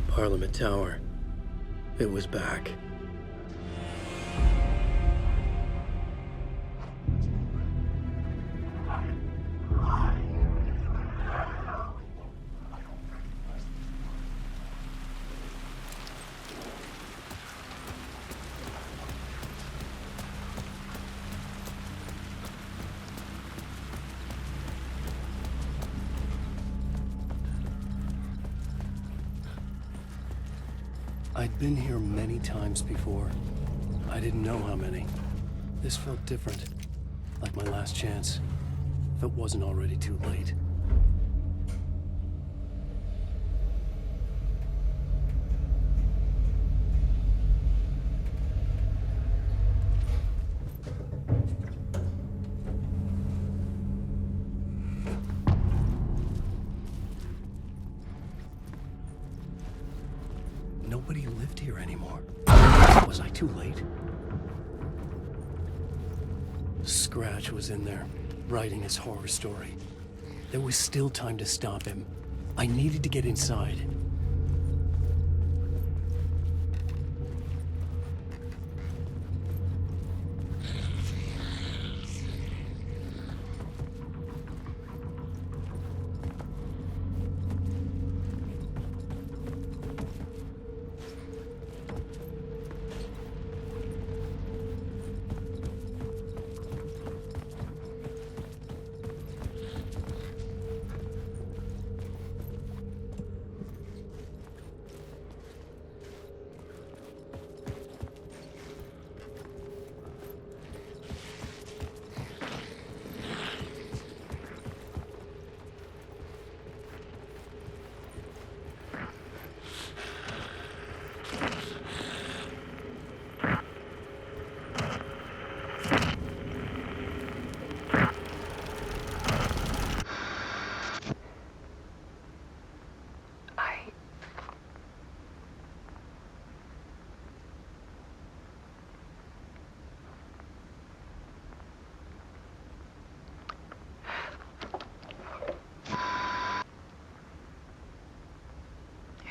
Parliament Tower. It was back. I'd been here many times before. I didn't know how many. This felt different. Like my last chance. If it wasn't already too late. Nobody lived here anymore. Was I too late? Scratch was in there, writing his horror story. There was still time to stop him. I needed to get inside.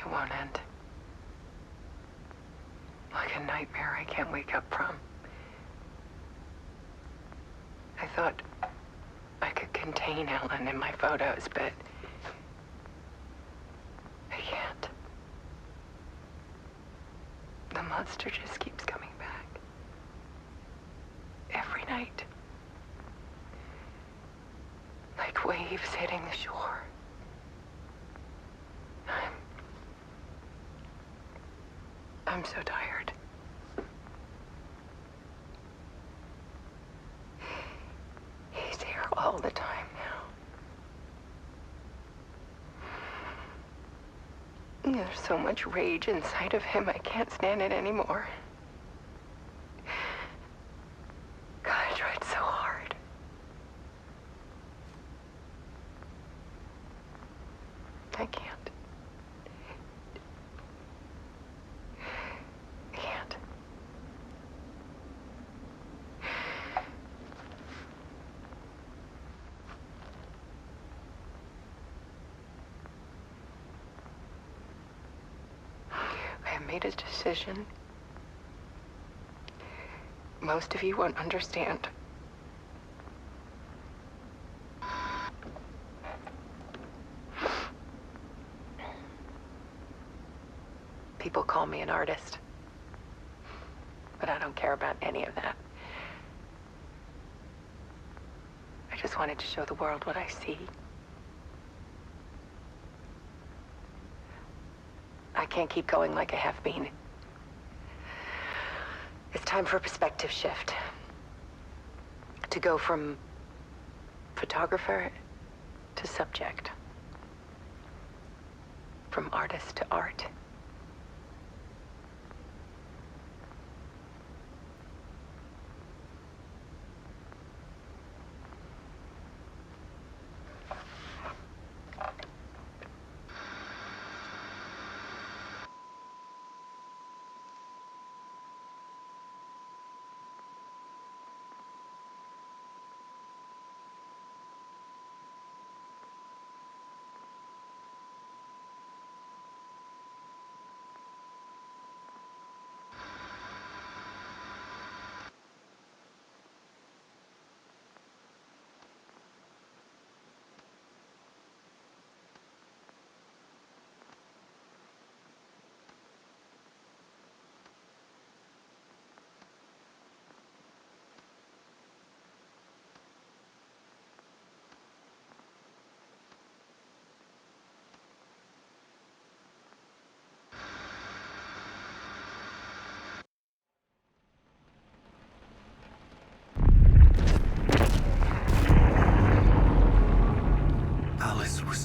It won't end. Like a nightmare I can't wake up from. I thought I could contain Ellen in my photos, but I can't. The monster just keeps coming back. Every night. Like waves hitting the shore. I'm so tired. He's here all the time now. There's so much rage inside of him, I can't stand it anymore. God, I tried so hard. I can't. I made a decision. Most of you won't understand. People call me an artist, but I don't care about any of that. I just wanted to show the world what I see. I can't keep going like I have been. It's time for a perspective shift. To go from photographer to subject. From artist to art.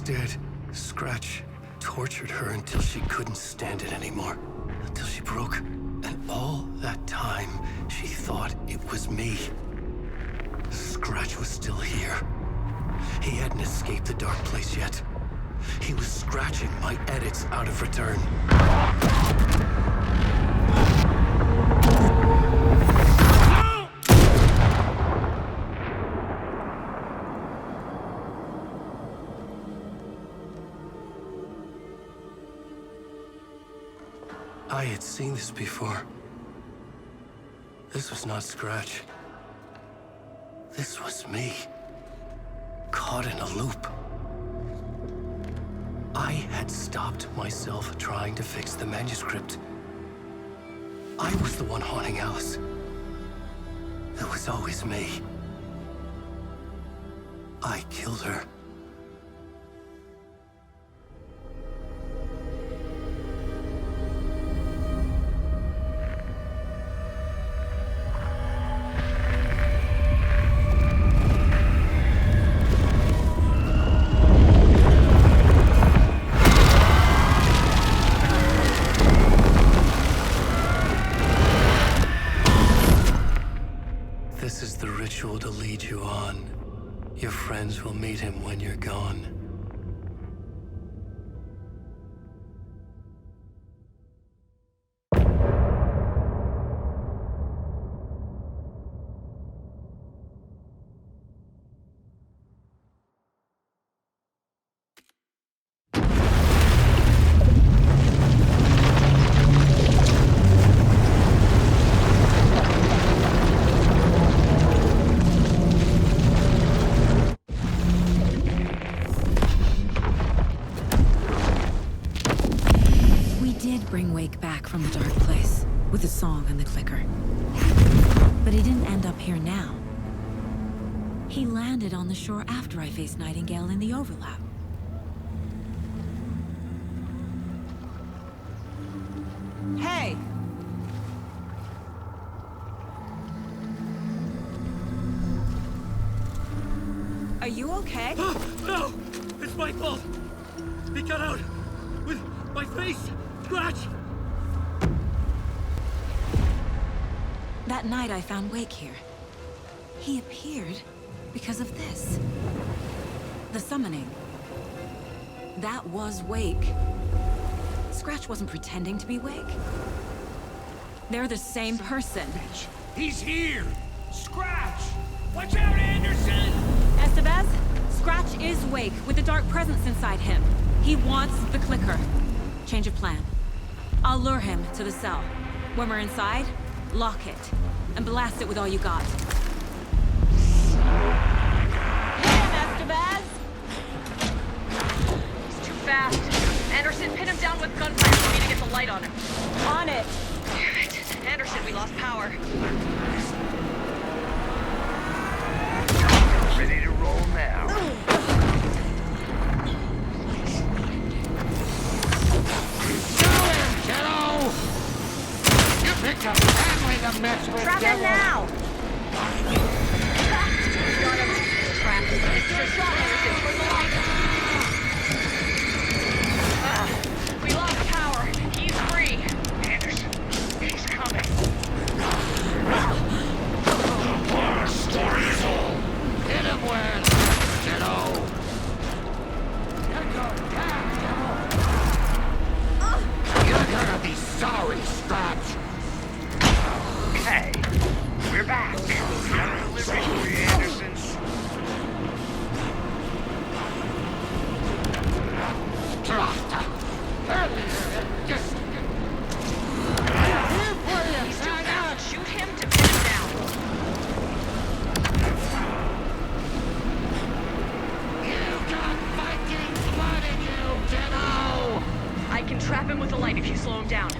dead, Scratch tortured her until she couldn't stand it anymore. Until she broke. And all that time, she thought it was me. Scratch was still here. He hadn't escaped the dark place yet. He was scratching my edits out of return. I had seen this before. This was not Scratch. This was me. Caught in a loop. I had stopped myself trying to fix the manuscript. I was the one haunting Alice. It was always me. I killed her. This is the ritual to lead you on. Your friends will meet him when you're gone. Bring Wake back from the dark place with the song and the clicker. But he didn't end up here now. He landed on the shore after I faced Nightingale in the overlap. Hey! Are you okay? No! It's my fault! He got out with my face! Scratch! That night I found Wake here. He appeared because of this. The summoning. That was Wake. Scratch wasn't pretending to be Wake. They're the same person. He's here! Scratch! Watch out, Anderson! Estevez, Scratch is Wake with the dark presence inside him. He wants the clicker. Change of plan. I'll lure him to the cell. When we're inside, lock it, and blast it with all you got. Hit him, Estevez! He's too fast. Anderson, pin him down with gunfire for me to get the light on him. On it! Damn it. Anderson, we lost power. Ready to roll now. Pick a family to mess with, Trap him now! Got him. Trapped. It's your shot, Anderson. Bring the light. We lost power. He's free. Anderson, he's coming. Our story's all. Hit him where it hurts, kiddo. You're going down, kiddo. You're gonna be sorry, Scratch. Okay, we're back. Got a delivery for you, Anderson. Just... He's too fast. Shoot him to pin him down. You got Viking blood in you, kiddo! I can trap him with the light if you slow him down.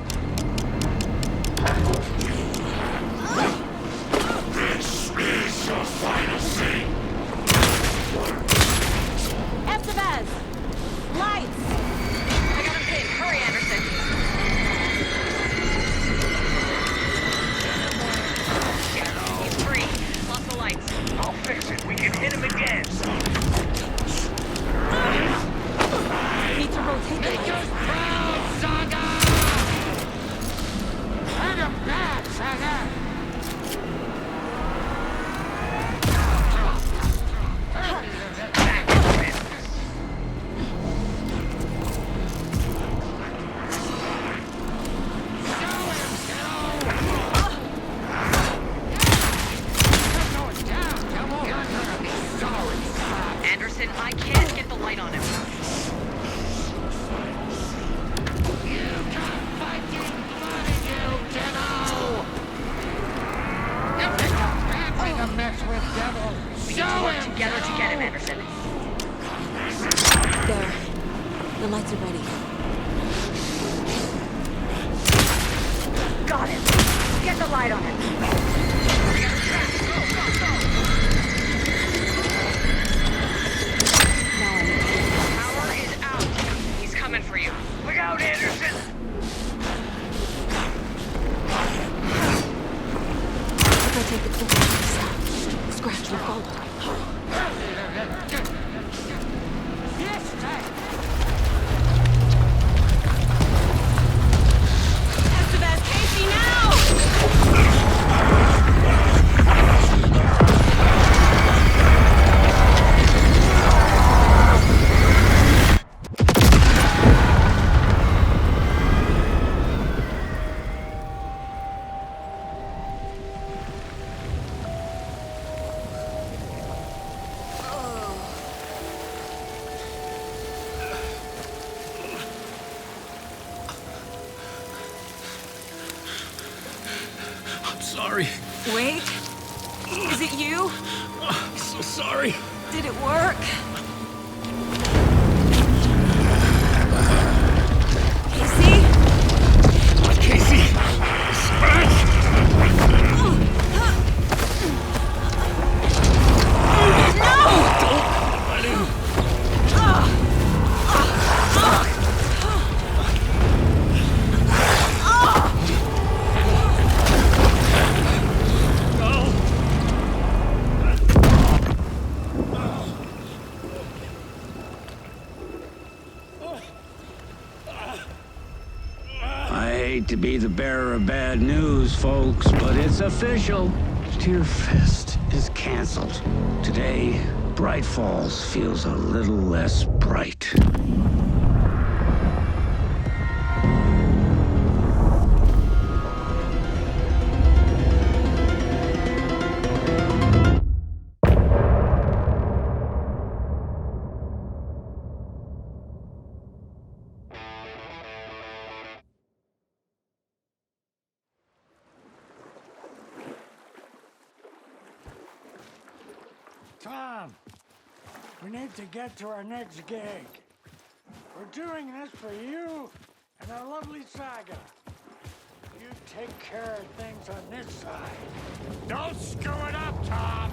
This is your mess with devil. We need to work together to get him, Anderson. There. The lights are ready. Got him. Get the light on him. Power is out. He's coming for you. Look out, Anderson! If I take the clicker to the south, Scratch will follow. Estevez, Casey, now! I'm sorry. Wait. Is it you? I'm so sorry. Did it work? Casey? Casey! Scratch! I hate to be the bearer of bad news, folks, but it's official. Tear Fest is canceled. Today, Bright Falls feels a little less bright. Tom, we need to get to our next gig. We're doing this for you and our lovely saga. You take care of things on this side. Don't screw it up, Tom!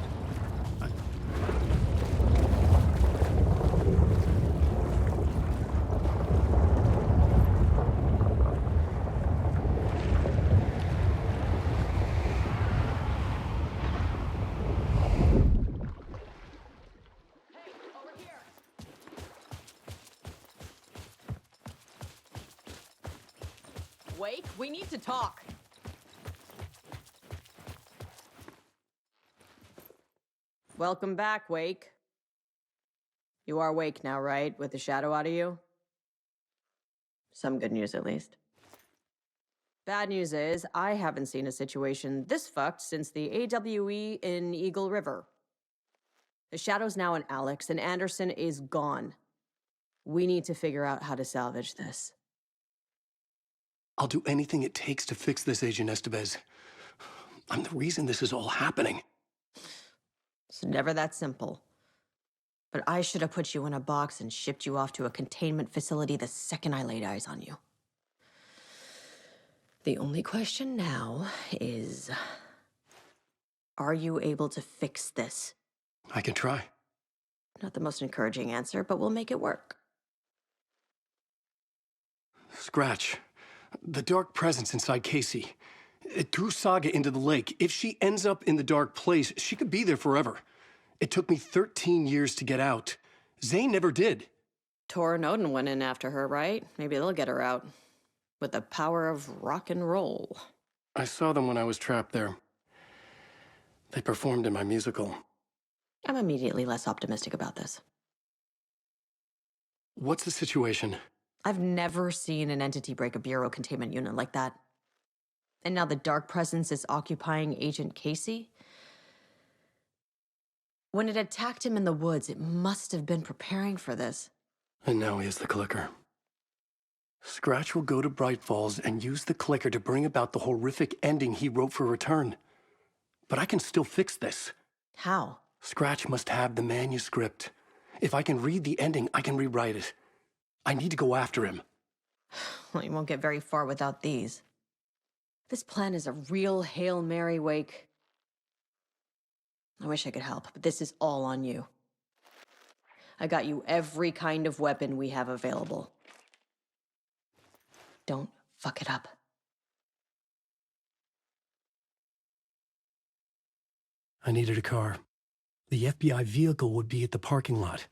Wake, we need to talk. Welcome back, Wake. You are Wake now, right? With the shadow out of you? Some good news, at least. Bad news is, I haven't seen a situation this fucked since the AWE in Eagle River. The shadow's now in Alex, and Anderson is gone. We need to figure out how to salvage this. I'll do anything it takes to fix this, Agent Estevez. I'm the reason this is all happening. It's never that simple. But I should have put you in a box and shipped you off to a containment facility the second I laid eyes on you. The only question now is, are you able to fix this? I can try. Not the most encouraging answer, but we'll make it work. Scratch. The dark presence inside Casey. It threw Saga into the lake. If she ends up in the dark place, she could be there forever. It took me 13 years to get out. Zane never did. Tor and Odin went in after her, right? Maybe they'll get her out. With the power of rock and roll. I saw them when I was trapped there. They performed in my musical. I'm immediately less optimistic about this. What's the situation? I've never seen an entity break a bureau containment unit like that. And now the dark presence is occupying Agent Casey? When it attacked him in the woods, it must have been preparing for this. And now he has the clicker. Scratch will go to Bright Falls and use the clicker to bring about the horrific ending he wrote for Return. But I can still fix this. How? Scratch must have the manuscript. If I can read the ending, I can rewrite it. I need to go after him. Well, you won't get very far without these. This plan is a real Hail Mary, Wake. I wish I could help, but this is all on you. I got you every kind of weapon we have available. Don't fuck it up. I needed a car. The FBI vehicle would be at the parking lot.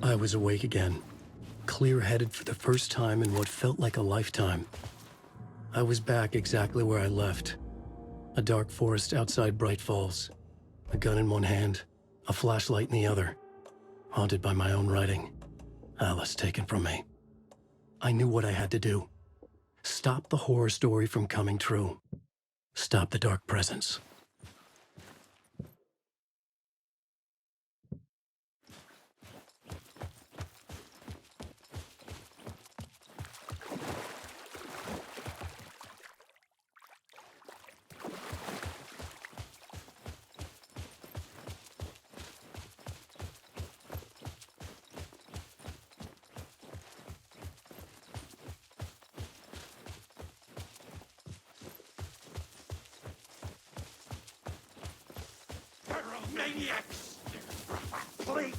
I was awake again, clear-headed for the first time in what felt like a lifetime. I was back exactly where I left. A dark forest outside Bright Falls. A gun in one hand, a flashlight in the other. Haunted by my own writing. Alice taken from me. I knew what I had to do. Stop the horror story from coming true. Stop the dark presence. Maniacs! Please!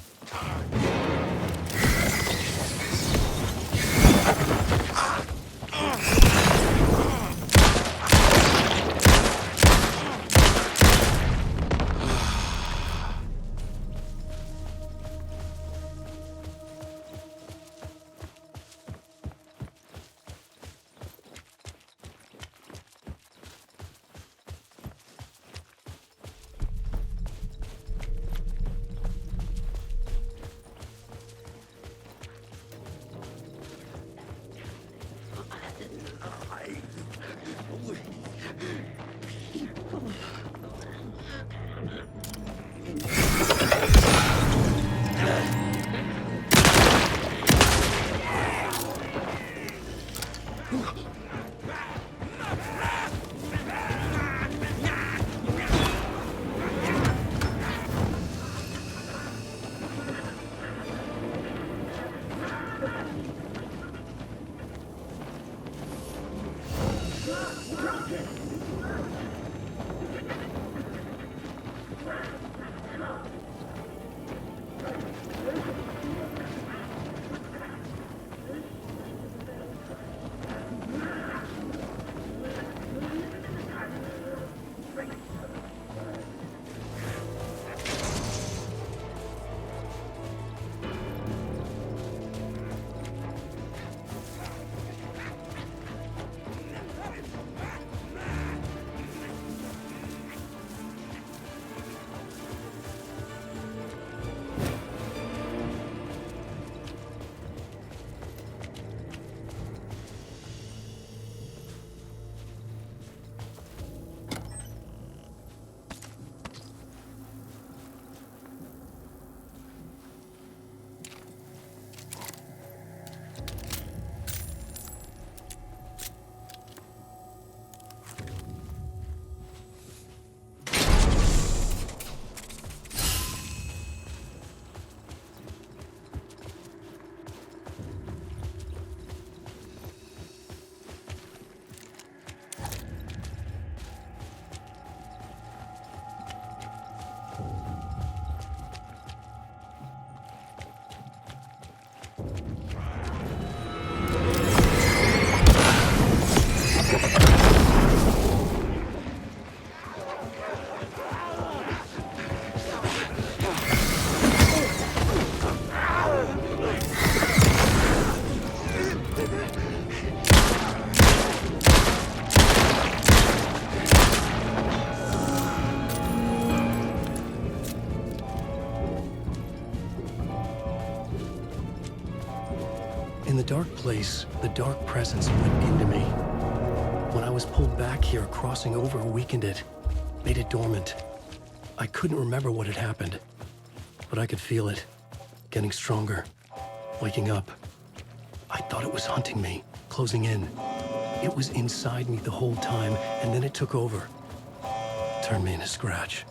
dark place, the dark presence went into me. When I was pulled back here, crossing over weakened it, made it dormant. I couldn't remember what had happened, but I could feel it, getting stronger, waking up. I thought it was hunting me, closing in. It was inside me the whole time, and then it took over. Turned me into scratch.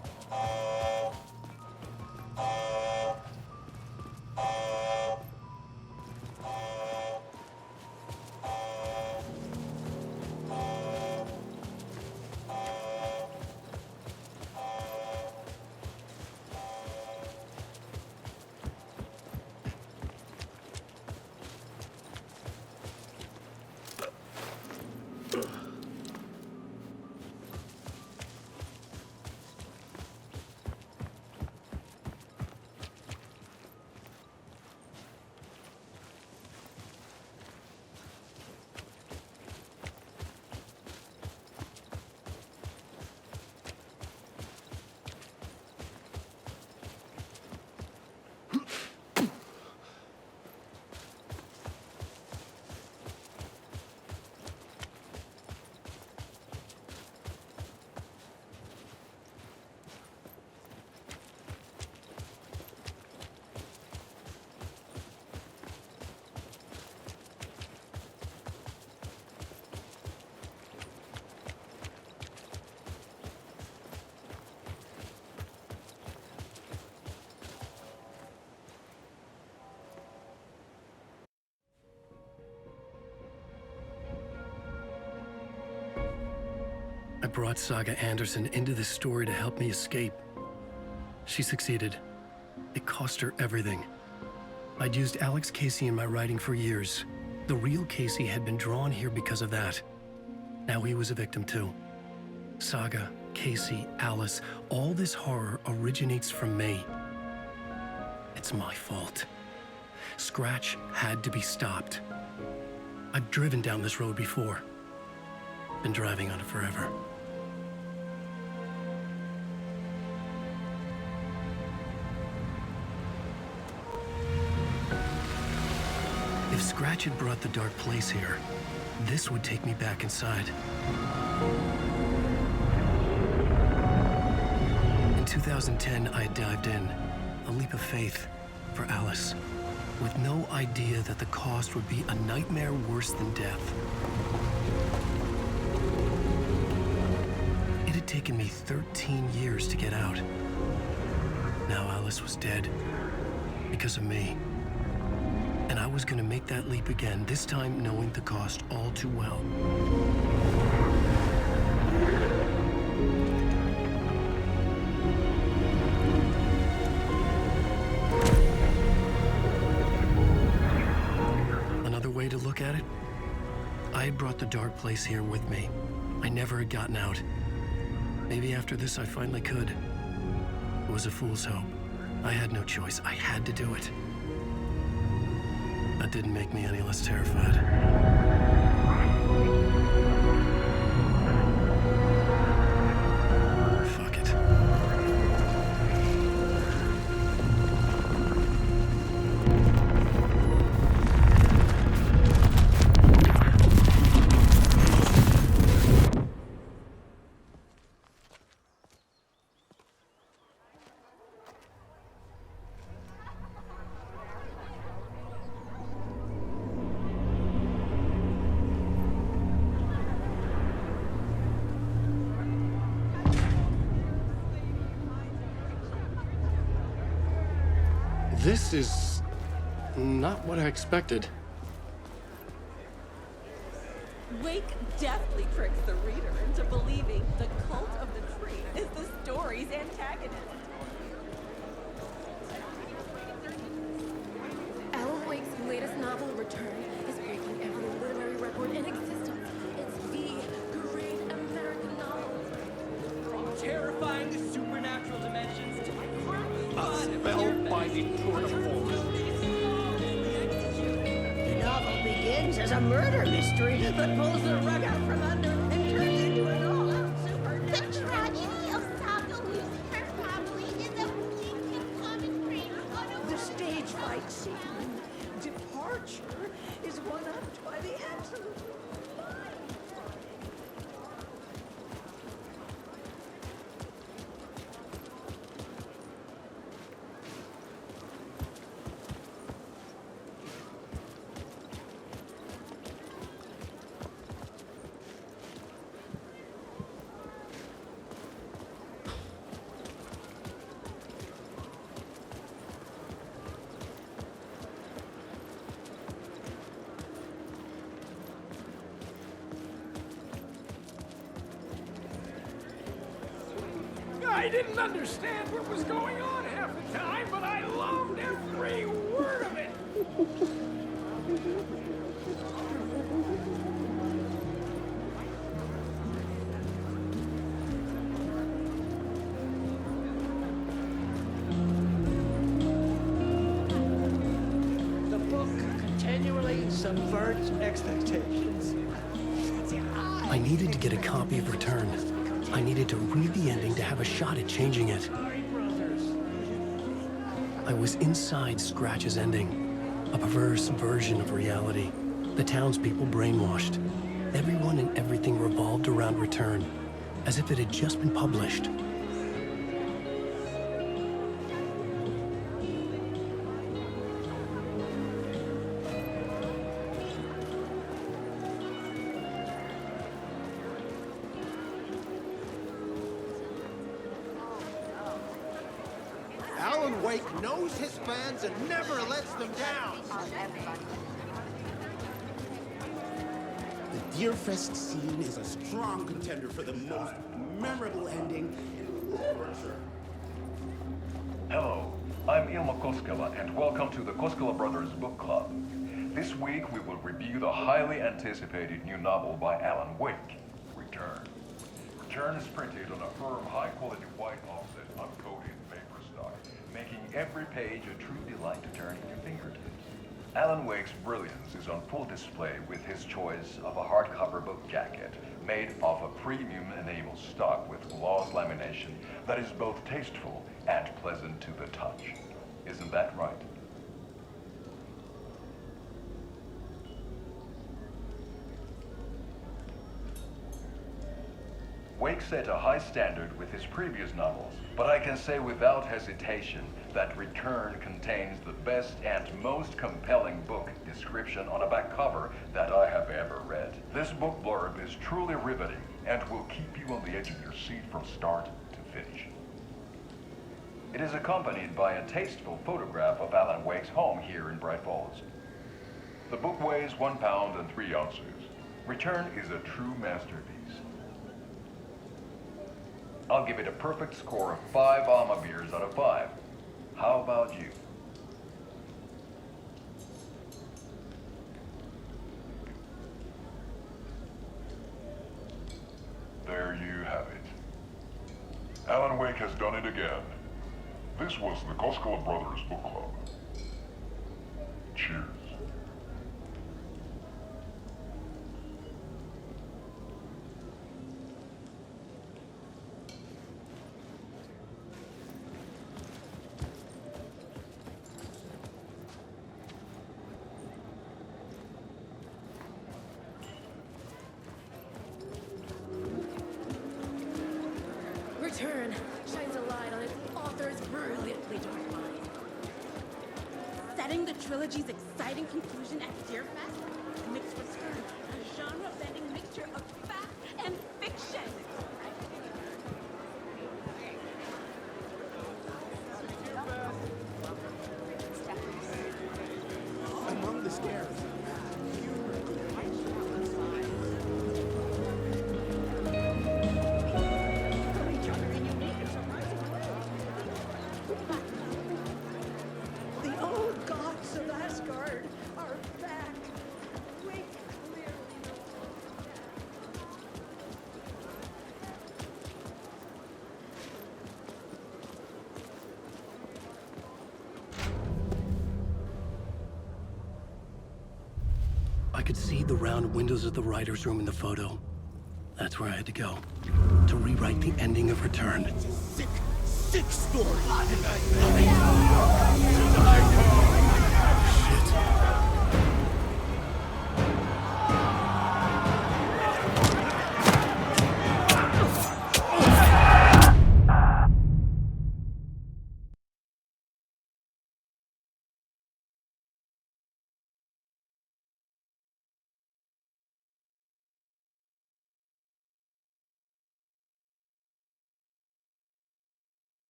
I brought Saga Anderson into this story to help me escape. She succeeded. It cost her everything. I'd used Alex Casey in my writing for years. The real Casey had been drawn here because of that. Now he was a victim too. Saga, Casey, Alice, all this horror originates from me. It's my fault. Scratch had to be stopped. I've driven down this road before. Been driving on it forever. If Scratch had brought the dark place here, this would take me back inside. In 2010, I had dived in, a leap of faith for Alice, with no idea that the cost would be a nightmare worse than death. It had taken me 13 years to get out. Now Alice was dead, because of me. And I was gonna make that leap again, this time knowing the cost all too well. Another way to look at it, I had brought the dark place here with me. I never had gotten out. Maybe after this I finally could. It was a fool's hope. I had no choice. I had to do it. That didn't make me any less terrified. Fuck it. This is not what I expected. Wake deftly tricks the reader into believing the cult of the tree is the story's antagonist. Alan Wake's latest novel, Return, is breaking every literary record in existence. It's the great American novel. From terrifying supernatural dimensions to Spellbinding tour de force. The novel begins as a murder mystery that pulls the rug out from under and turns into an all-out supernatural. The tragedy of Saga losing her family is a bleak comic frame. The stage fight scene, Departure, is one I didn't understand what was going on half the time, but I loved every word of it. The book continually subverts expectations. I needed to get a copy of Return. I needed to read the ending to have a shot at changing it. I was inside Scratch's ending, a perverse version of reality. The townspeople brainwashed. Everyone and everything revolved around Return, as if it had just been published. Alan Wake knows his fans and never lets them down. The Deerfest scene is a strong contender for the most memorable ending in literature. Hello, I'm Ilma Koskela, and welcome to the Koskela Brothers Book Club. This week we will review the highly anticipated new novel by Alan Wake, Return. Return is printed on a firm, high-quality white offset, uncoated paper stock, making every page a true delight to turn in your fingertips. Alan Wake's brilliance is on full display with his choice of a hardcover book jacket made of a premium enamel stock with gloss lamination that is both tasteful and pleasant to the touch. Isn't that right? Wake set a high standard with his previous novels, but I can say without hesitation that Return contains the best and most compelling book description on a back cover that I have ever read. This book blurb is truly riveting and will keep you on the edge of your seat from start to finish. It is accompanied by a tasteful photograph of Alan Wake's home here in Bright Falls. The book weighs 1 pound and 3 ounces. Return is a true masterpiece. I'll give it a perfect score of 5 Alma beers out of 5. How about you? There you have it. Alan Wake has done it again. This was the Koskela Brothers Book Club. Cheers. Return shines a light on its author's brilliantly dark mind. Setting the trilogy's exciting conclusion at Deerfest makes Return a genre-bending mixture of fact and fiction. Among the scares. The old gods of Asgard are back. Wake clearly I could see the round windows of the writer's room in the photo. That's where I had to go, to rewrite the ending of Return. Sick story.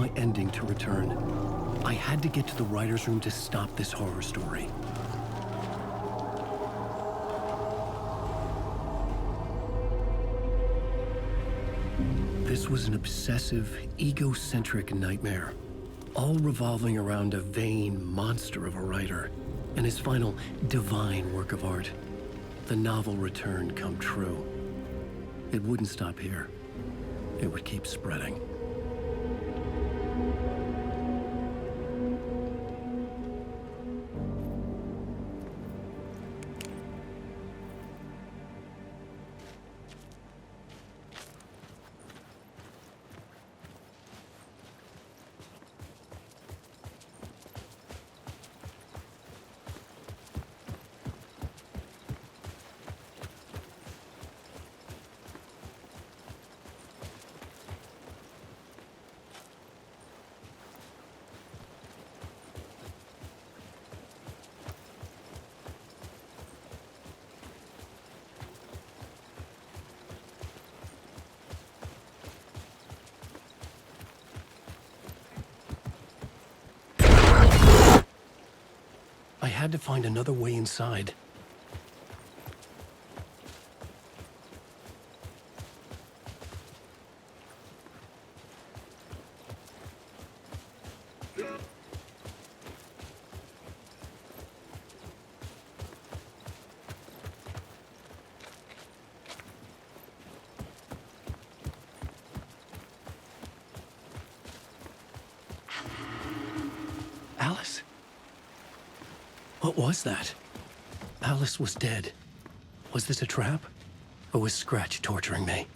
my ending to return. I had to get to the writer's room to stop this horror story. This was an obsessive, egocentric nightmare, all revolving around a vain monster of a writer and his final divine work of art, the novel Return, come true. It wouldn't stop here. It would keep spreading. I had to find another way inside. Alice? What was that? Alice was dead. Was this a trap? Or was Scratch torturing me?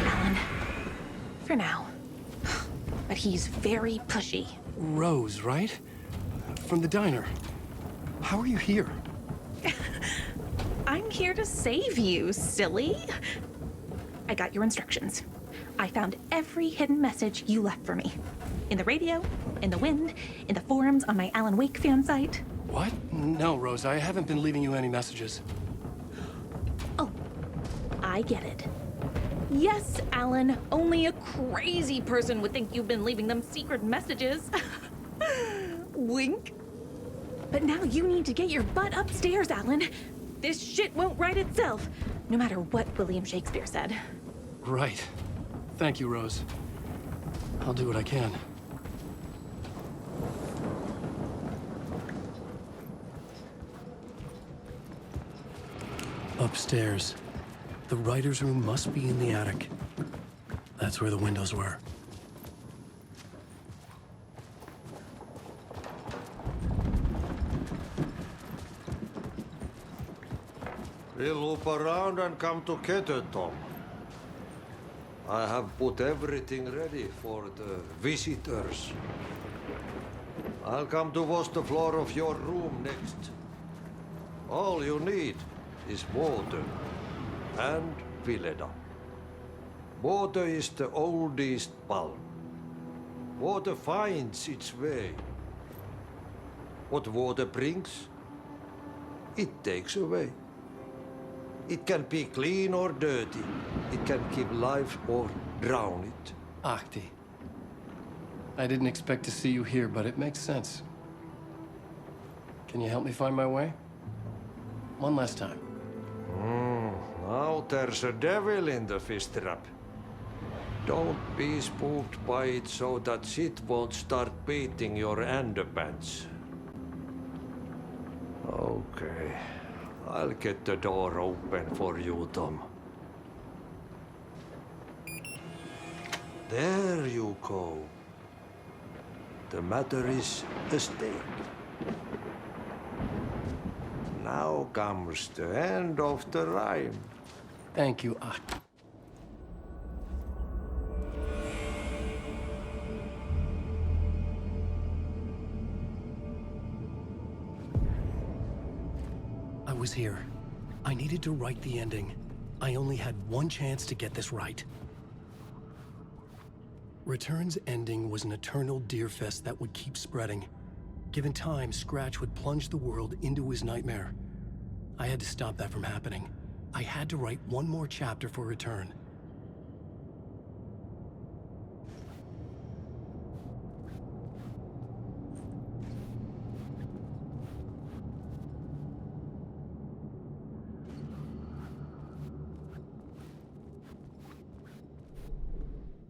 Alan. For now. But he's very pushy. Rose, right? From the diner. How are you here? I'm here to save you, silly. I got your instructions. I found every hidden message you left for me. In the radio, in the wind, in the forums on my Alan Wake fan site. What? No, Rose, I haven't been leaving you any messages. Oh, I get it. Yes, Alan, only a crazy person would think you've been leaving them secret messages. Wink. But now you need to get your butt upstairs, Alan. This shit won't right itself, no matter what William Shakespeare said. Right. Thank you, Rose. I'll do what I can. Upstairs. The writer's room must be in the attic. That's where the windows were. We'll loop around and come to Keter, Tom. I have put everything ready for the visitors. I'll come to wash the floor of your room next. All you need is water and Vileda. Water is the oldest bulb. Water finds its way. What water brings, it takes away. It can be clean or dirty. It can give life or drown it. Ahti. I didn't expect to see you here, but it makes sense. Can you help me find my way? One last time. Now there's a devil in the fish trap. Don't be spooked by it so that shit won't start beating your underpants. Okay. I'll get the door open for you, Tom. There you go. The matter is a stake. Now comes the end of the rhyme. Thank you, Ahti. I was here. I needed to write the ending. I only had one chance to get this right. Return's ending was an eternal deerfest that would keep spreading. Given time, Scratch would plunge the world into his nightmare. I had to stop that from happening. I had to write one more chapter for Return.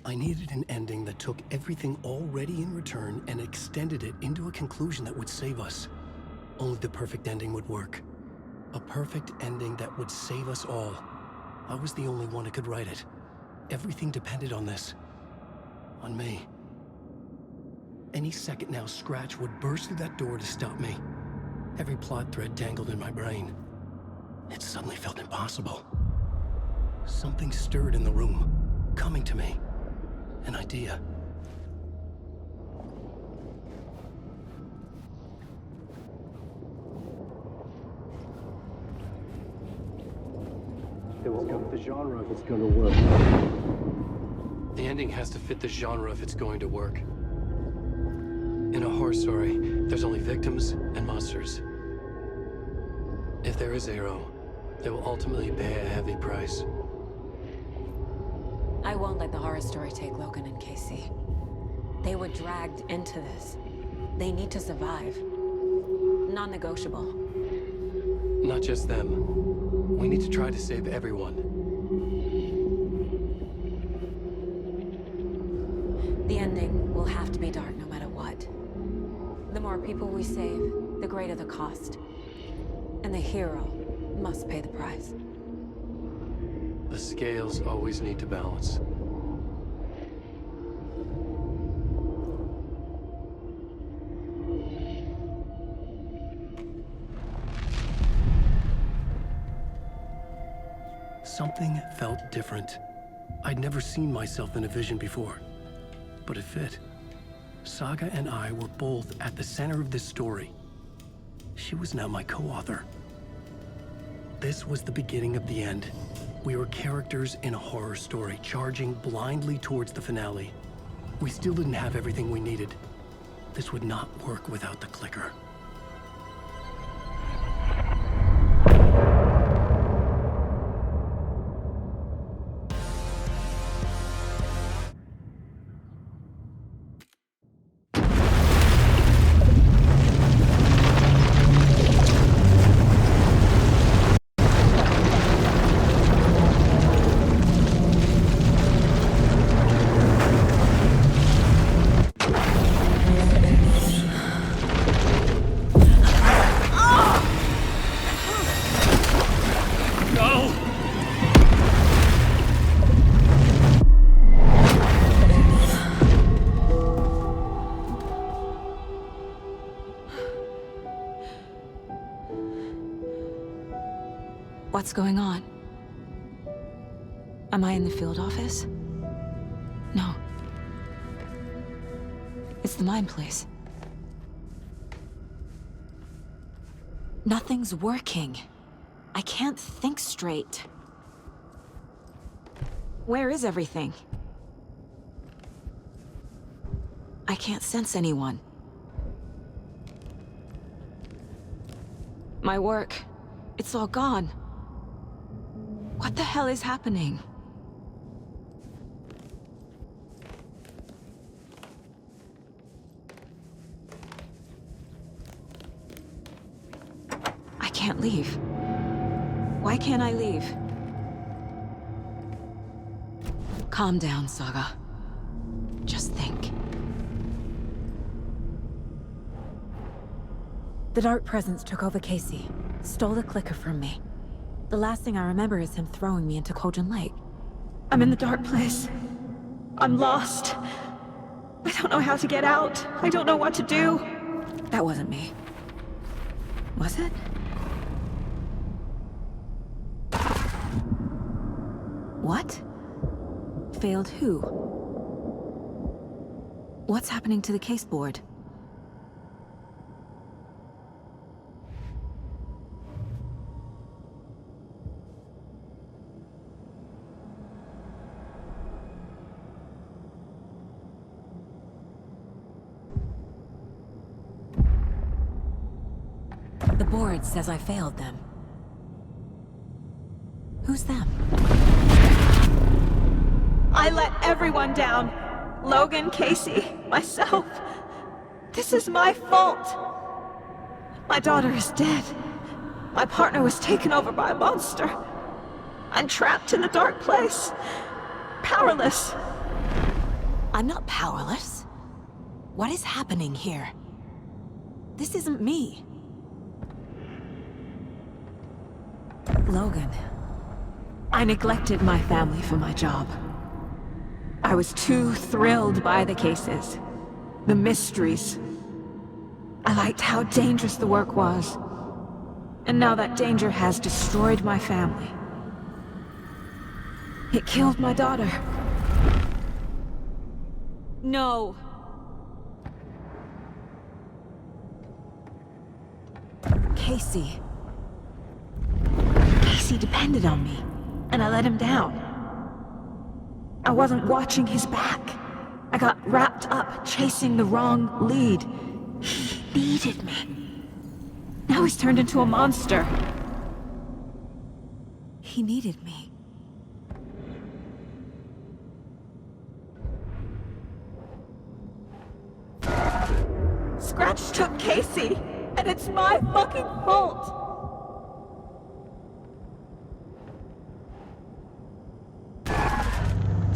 I needed an ending that took everything already in Return and extended it into a conclusion that would save us. Only the perfect ending would work. A perfect ending that would save us all. I was the only one who could write it. Everything depended on this. On me. Any second now, Scratch would burst through that door to stop me. Every plot thread tangled in my brain. It suddenly felt impossible. Something stirred in the room, coming to me. An idea. It will go with the genre if it's going to work. The ending has to fit the genre if it's going to work. In a horror story, there's only victims and monsters. If there is Arrow, they will ultimately pay a heavy price. I won't let the horror story take Logan and Casey. They were dragged into this. They need to survive. Non-negotiable. Not just them. We need to try to save everyone. The ending will have to be dark no matter what. The more people we save, the greater the cost. And the hero must pay the price. The scales always need to balance. Something felt different. I'd never seen myself in a vision before, but it fit. Saga and I were both at the center of this story. She was now my co-author. This was the beginning of the end. We were characters in a horror story, charging blindly towards the finale. We still didn't have everything we needed. This would not work without the clicker. What's going on? Am I in the field office? No. It's the mine place. Nothing's working. I can't think straight. Where is everything? I can't sense anyone. My work, it's all gone. What the hell is happening? I can't leave. Why can't I leave? Calm down, Saga. Just think. The Dark Presence took over Casey, stole the clicker from me. The last thing I remember is him throwing me into Cauldron Lake. I'm in the dark place. I'm lost. I don't know how to get out. I don't know what to do. That wasn't me. Was it? What? Failed who? What's happening to the case board? The board says I failed them. Who's them? I let everyone down. Logan, Casey, myself. This is my fault. My daughter is dead. My partner was taken over by a monster. I'm trapped in the dark place. Powerless. I'm not powerless. What is happening here? This isn't me. Logan. I neglected my family for my job. I was too thrilled by the cases, the mysteries. I liked how dangerous the work was. And now that danger has destroyed my family. It killed my daughter. No. Casey. Casey depended on me, and I let him down. I wasn't watching his back. I got wrapped up chasing the wrong lead. He needed me. Now he's turned into a monster. He needed me. Scratch took Casey, and it's my fucking fault.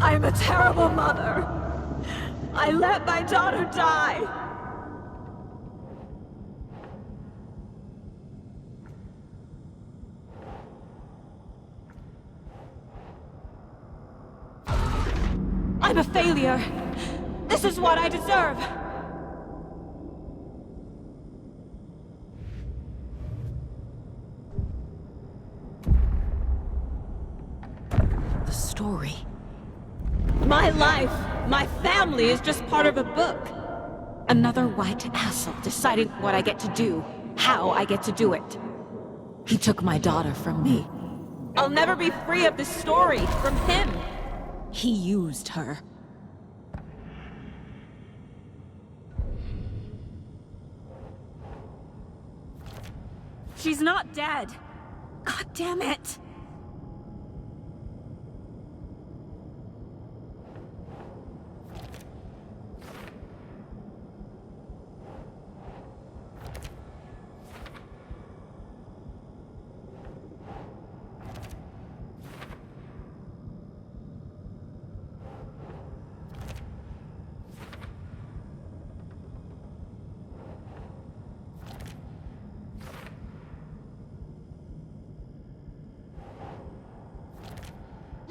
I'm a terrible mother. I let my daughter die. I'm a failure. This is what I deserve. The story. My life, my family is just part of a book. Another white asshole deciding what I get to do, how I get to do it. He took my daughter from me. I'll never be free of this story from him. He used her. She's not dead. God damn it!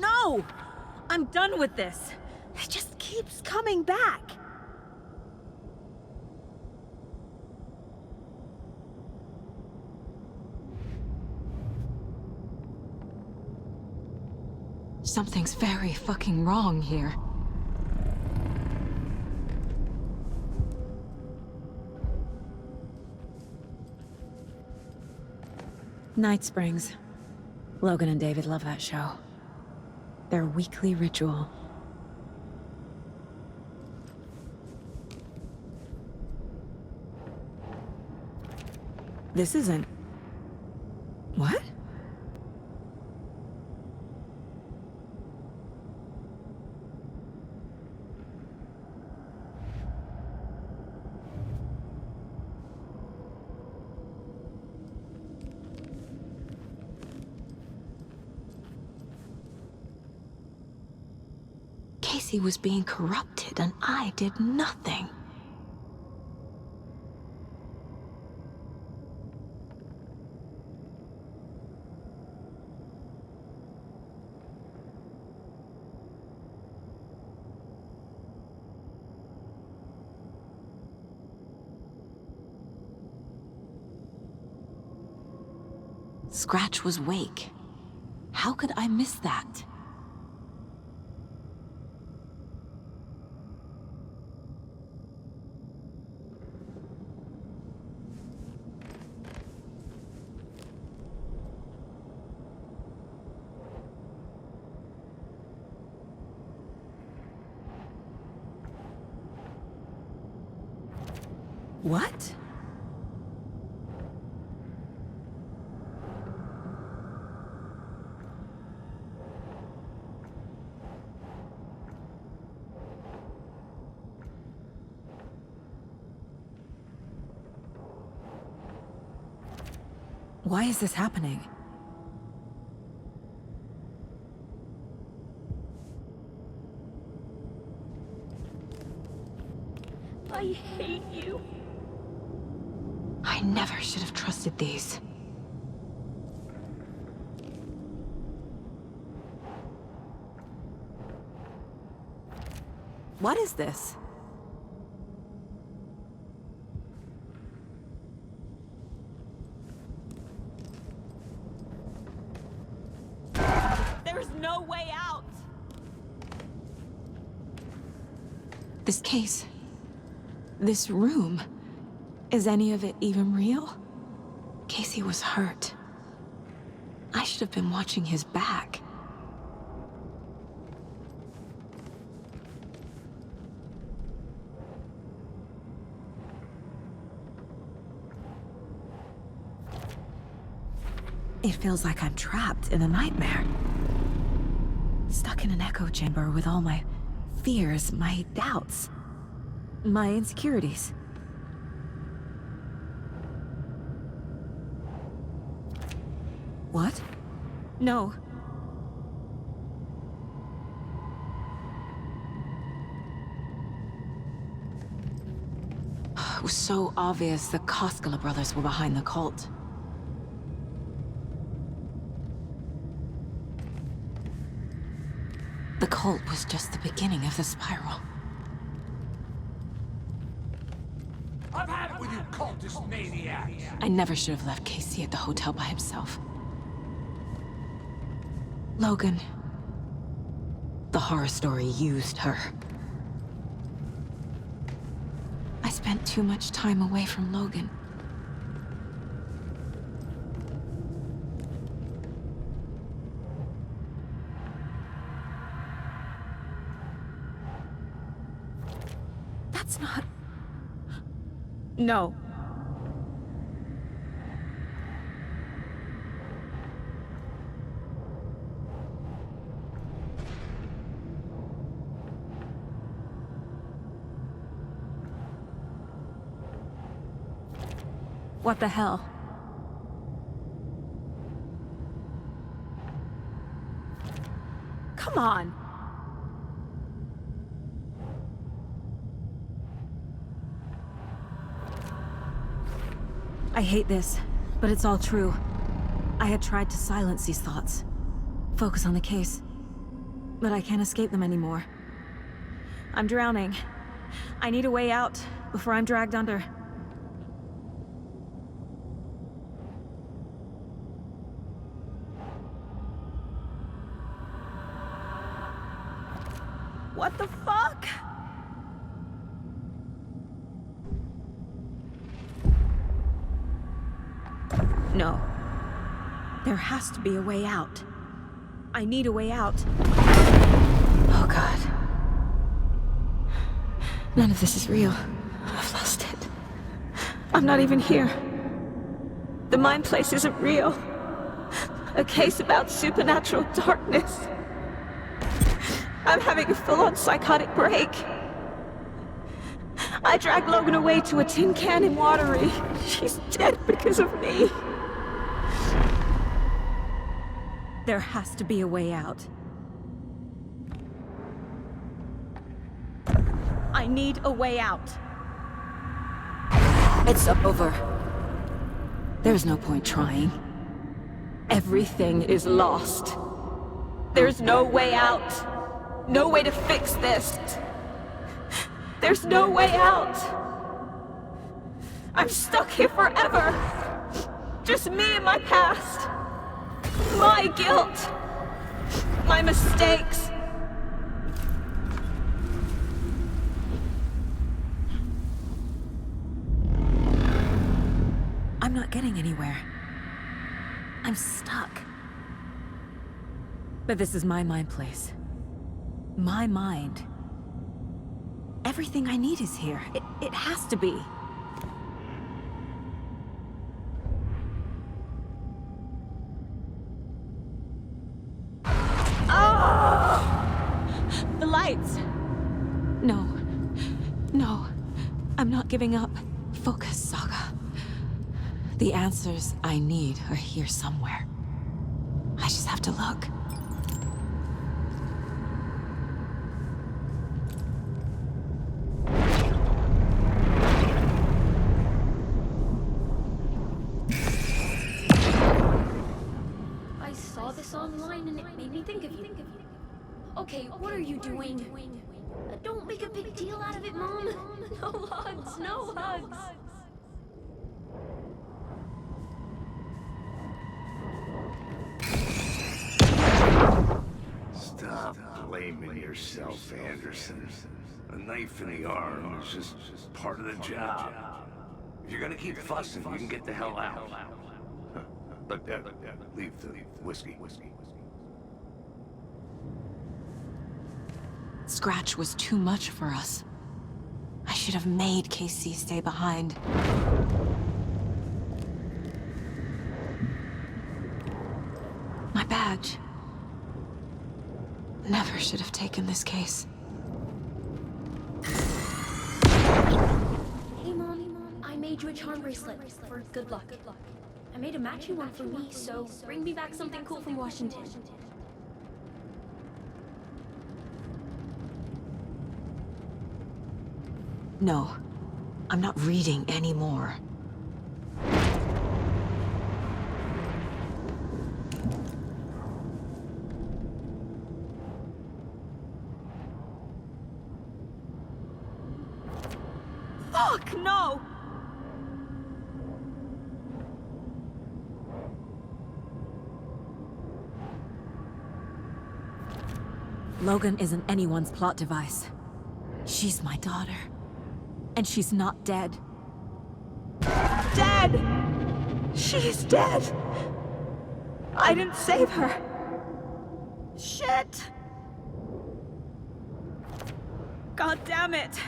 No! I'm done with this. It just keeps coming back. Something's very fucking wrong here. Night Springs. Logan and David love that show. Their weekly ritual. This isn't... What? Casey was being corrupted, and I did nothing. Scratch was Wake. How could I miss that? What? Why is this happening? I hate you. I never should have trusted these. What is this? There's no way out. This case. This room. Is any of it even real? Casey was hurt. I should have been watching his back. It feels like I'm trapped in a nightmare. Stuck in an echo chamber with all my fears, my doubts, my insecurities. What? No. It was so obvious the Koskela brothers were behind the cult. The cult was just the beginning of the spiral. I've had it with you cultist maniacs! I never should have left Casey at the hotel by himself. Logan. The The horror story used her. I spent too much time away from Logan. That's not... No. What the hell? Come on! I hate this, but it's all true. I had tried to silence these thoughts. Focus on the case. But I can't escape them anymore. I'm drowning. I need a way out before I'm dragged under. What the fuck? No. There has to be a way out. I need a way out. Oh God. None of this is real. I've lost it. I'm not even here. The mind place isn't real. A case about supernatural darkness. I'm having a full-on psychotic break. I dragged Logan away to a tin can in Watery. She's dead because of me. There has to be a way out. I need a way out. It's over. There's no point trying. Everything is lost. There's no way out. No way to fix this. There's no way out. I'm stuck here forever. Just me and my past. My guilt. My mistakes. I'm not getting anywhere. I'm stuck. But this is my mind place. My mind. Everything I need is here. It has to be. Oh! The lights! No. No. I'm not giving up. Focus, Saga. The answers I need are here somewhere. I just have to look. Online and it made me think of you. Okay, what are you doing? Don't make a big deal out of it, Mom. No hugs, no hugs. Stop blaming yourself, Anderson. A knife in the arm is just part of the job. If you're gonna keep fussing, you can get the hell out. But leave the whiskey. Scratch was too much for us. I should have made Casey stay behind. My badge. Never should have taken this case. Hey, Mom. I made you a charm bracelet for good luck. I made a matching one for me, so bring me back something cool from Washington. No, I'm not reading anymore. Fuck, no! Logan isn't anyone's plot device. She's my daughter. And she's not dead. Dead! She's dead! I didn't save her. Shit! God damn it!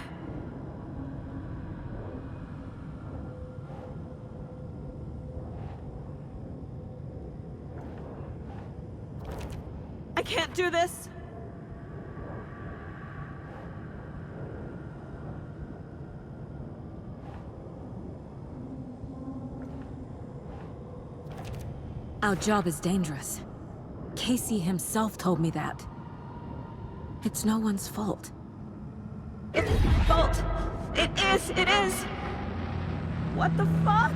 I can't do this! Our job is dangerous. Casey himself told me that. It's no one's fault. It's my fault! It is! What the fuck?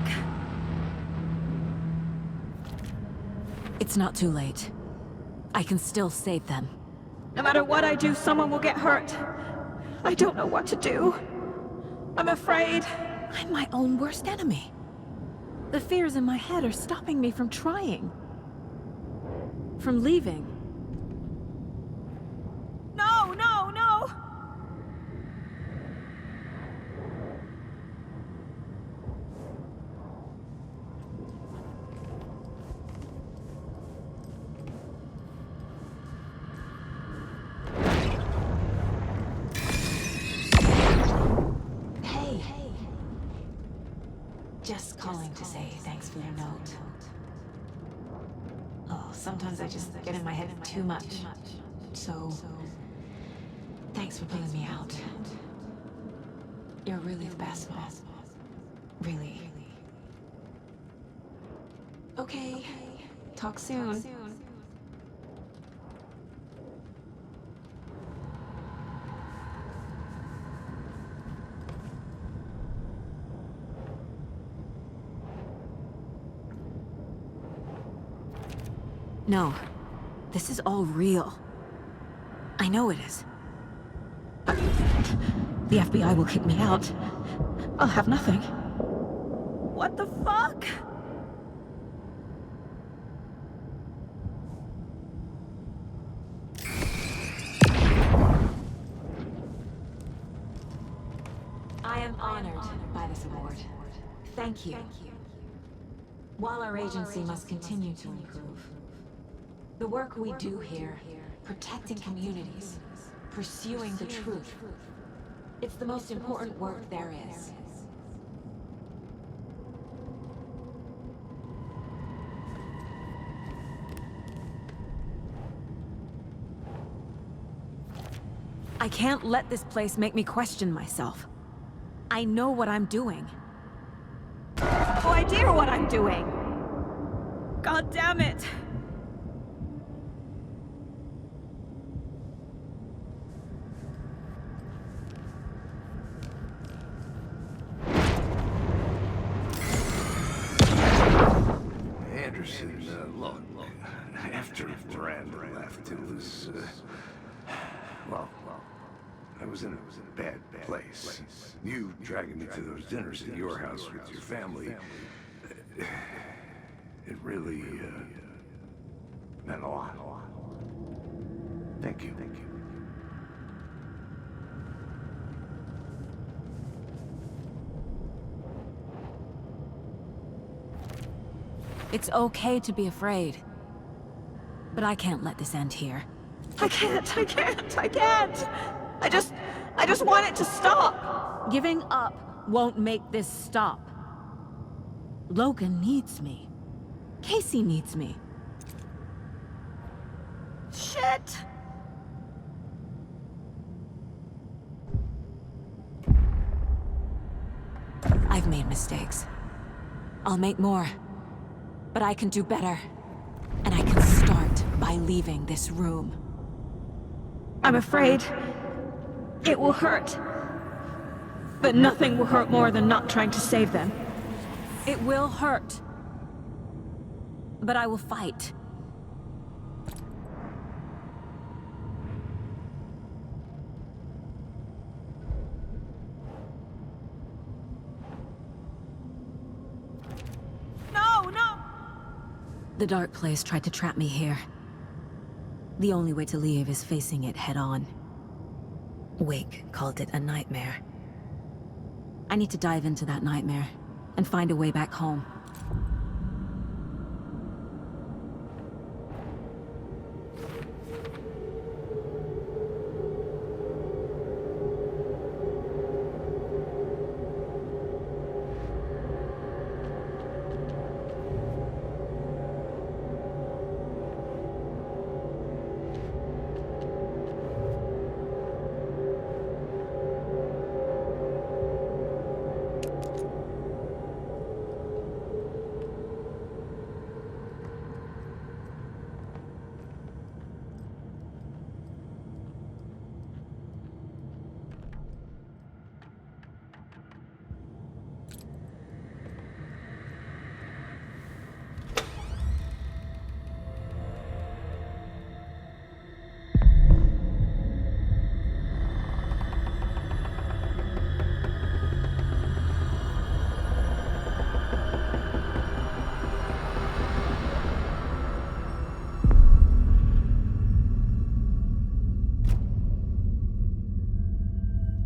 It's not too late. I can still save them. No matter what I do, someone will get hurt. I don't know what to do. I'm afraid. I'm my own worst enemy. The fears in my head are stopping me from trying. From leaving. No, no, no! Hey. Just calling to say thanks for your note. Oh, sometimes I just get in my head too much. So, thanks for pulling me out. You're really the best, Mom. Really. Okay. Talk soon. No. This is all real. I know it is. The FBI will kick me out. I'll have nothing. What the fuck? I am honored by this award. Thank you. While our agency must continue to improve, the work we do here, protecting communities, pursuing the truth, it's the most important work there is. I can't let this place make me question myself. I know what I'm doing. No idea what I'm doing! God damn it! Anderson, look, after Miranda left, it was, well, I was in a bad place. You dragging me to those dinners at your house with your family, it really, meant a lot. Thank you. It's okay to be afraid. But I can't let this end here. I can't! I just want it to stop! Giving up won't make this stop. Logan needs me. Casey needs me. Shit! I've made mistakes. I'll make more. But I can do better. And I can start by leaving this room. I'm afraid it will hurt. But nothing will hurt more than not trying to save them. It will hurt. But I will fight. No! The dark place tried to trap me here. The only way to leave is facing it head on. Wake called it a nightmare. I need to dive into that nightmare and find a way back home.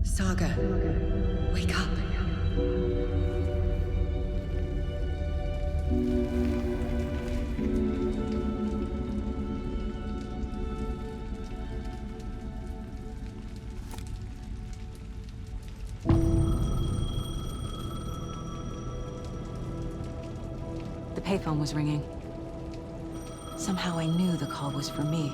Saga, wake up. The payphone was ringing. Somehow I knew the call was for me.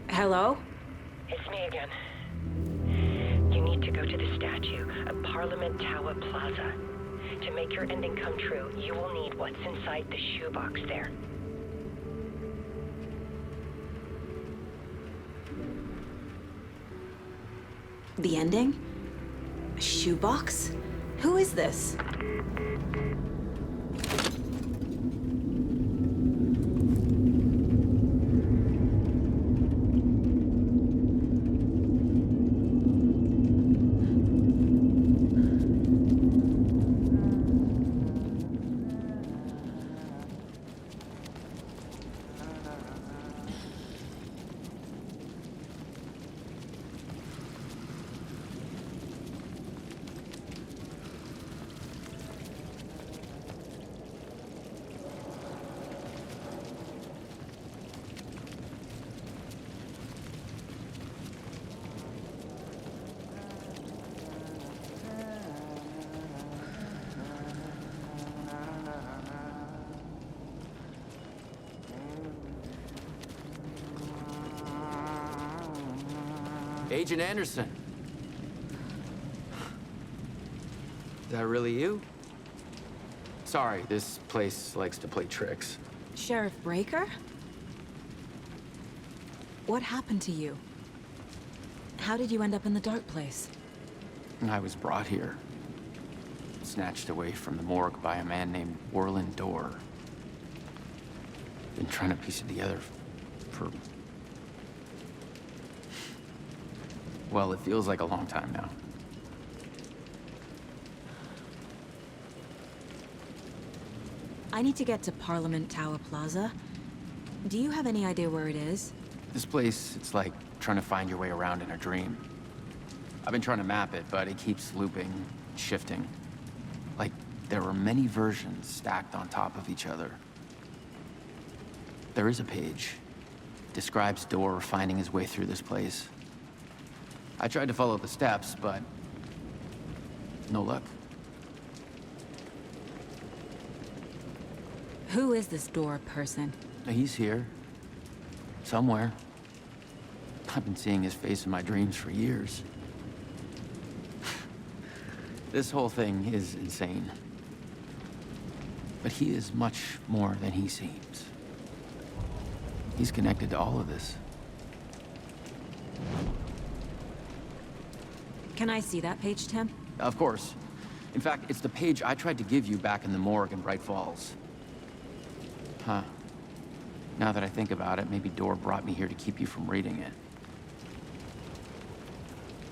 Hello? It's me again. You need to go to the statue at Parliament Tower Plaza. To make your ending come true, you will need what's inside the shoebox there. The ending? A shoebox? Who is this? Agent Anderson. Is that really you? Sorry, this place likes to play tricks. Sheriff Breaker? What happened to you? How did you end up in the dark place? I was brought here. Snatched away from the morgue by a man named Orland Dorr. Been trying to piece it together for... well, it feels like a long time now. I need to get to Parliament Tower Plaza. Do you have any idea where it is? This place, it's like trying to find your way around in a dream. I've been trying to map it, but it keeps looping, shifting. Like there are many versions stacked on top of each other. There is a page. Describes Dorr finding his way through this place. I tried to follow the steps, but no luck. Who is this Dorr person? He's here. Somewhere. I've been seeing his face in my dreams for years. This whole thing is insane. But he is much more than he seems. He's connected to all of this. Can I see that page, Tim? Of course. In fact, it's the page I tried to give you back in the morgue in Bright Falls. Huh. Now that I think about it, maybe Door brought me here to keep you from reading it.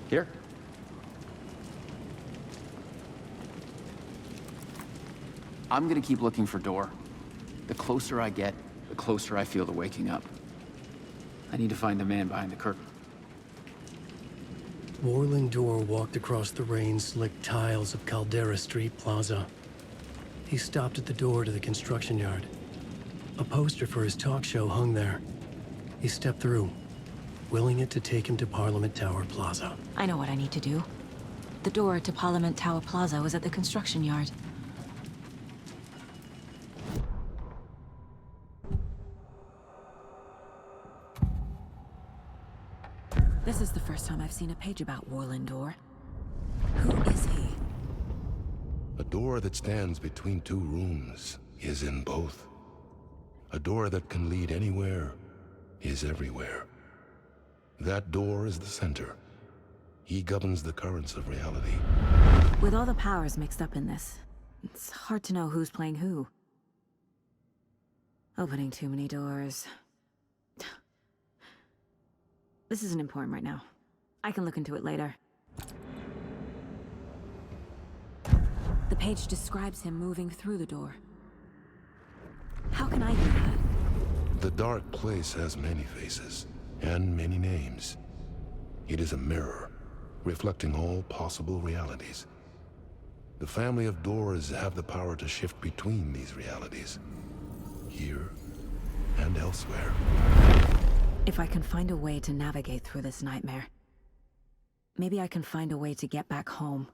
Here. I'm gonna keep looking for Door. The closer I get, the closer I feel to waking up. I need to find the man behind the curtain. Warling Door walked across the rain-slicked tiles of Caldera Street Plaza. He stopped at the door to the construction yard. A poster for his talk show hung there. He stepped through, willing it to take him to Parliament Tower Plaza. I know what I need to do. The door to Parliament Tower Plaza was at the construction yard. This is the first time I've seen a page about Warling Door. Who is he? A door that stands between two rooms is in both. A door that can lead anywhere is everywhere. That door is the center. He governs the currents of reality. With all the powers mixed up in this, it's hard to know who's playing who. Opening too many doors. This isn't important right now. I can look into it later. The page describes him moving through the door. How can I do that? The dark place has many faces and many names. It is a mirror, reflecting all possible realities. The family of doors have the power to shift between these realities, here and elsewhere. If I can find a way to navigate through this nightmare, maybe I can find a way to get back home.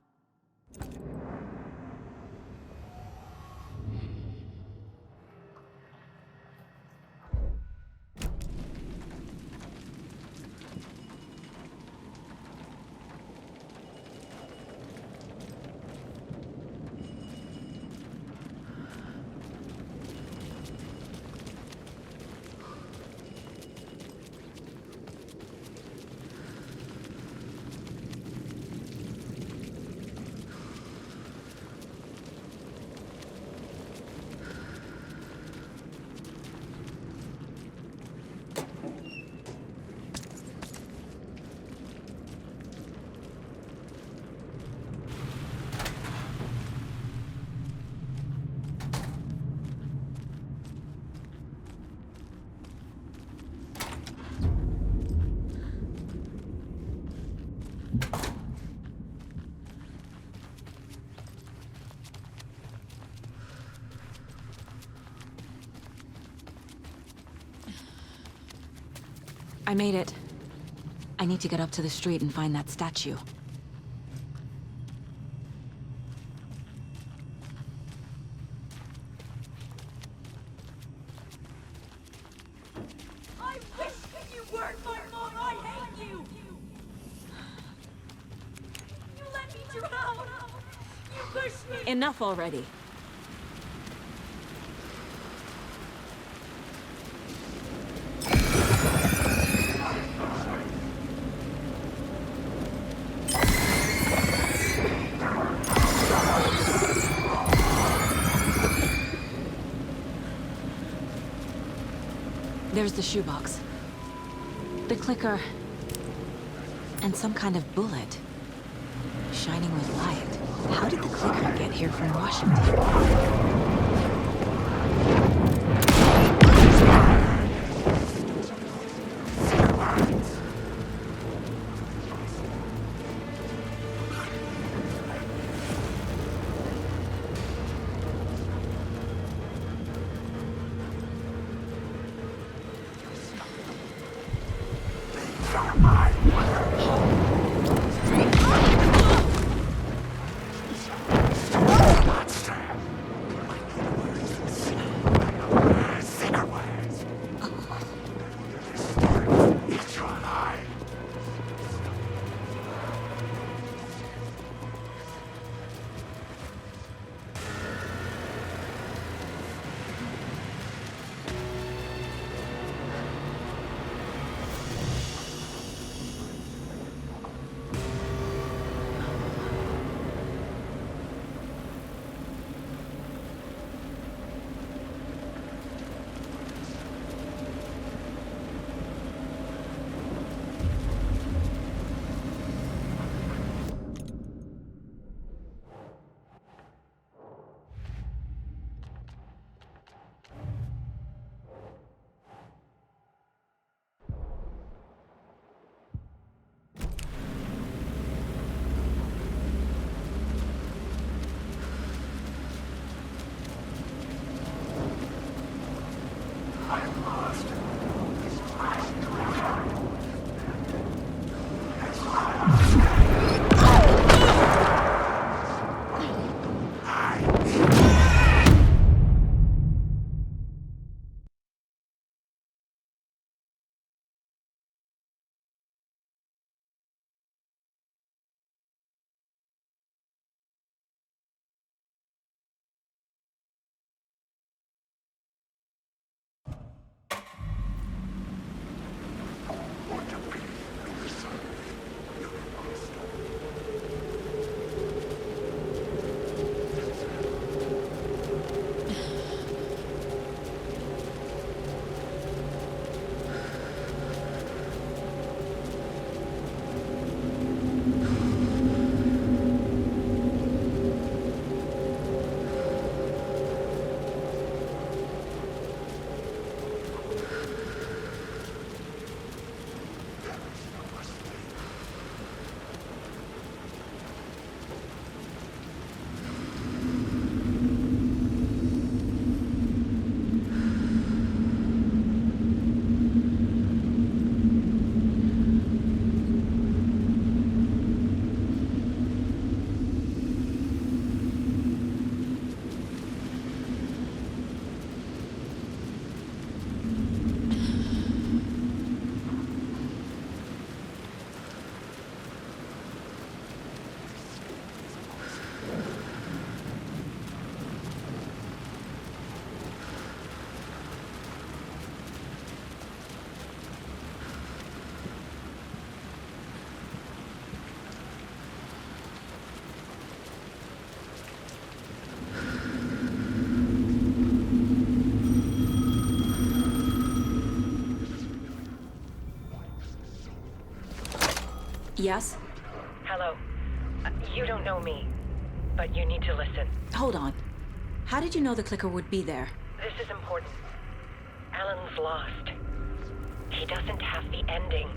I made it. I need to get up to the street and find that statue. I wish you weren't my mom. I hate you. You let me drown. You pushed me. Enough already. There's the shoebox. The clicker. And some kind of bullet. Shining with light. How did the clicker get here from Washington? Yes? Hello. You don't know me, but you need to listen. Hold on. How did you know the clicker would be there? This is important. Alan's lost. He doesn't have the ending.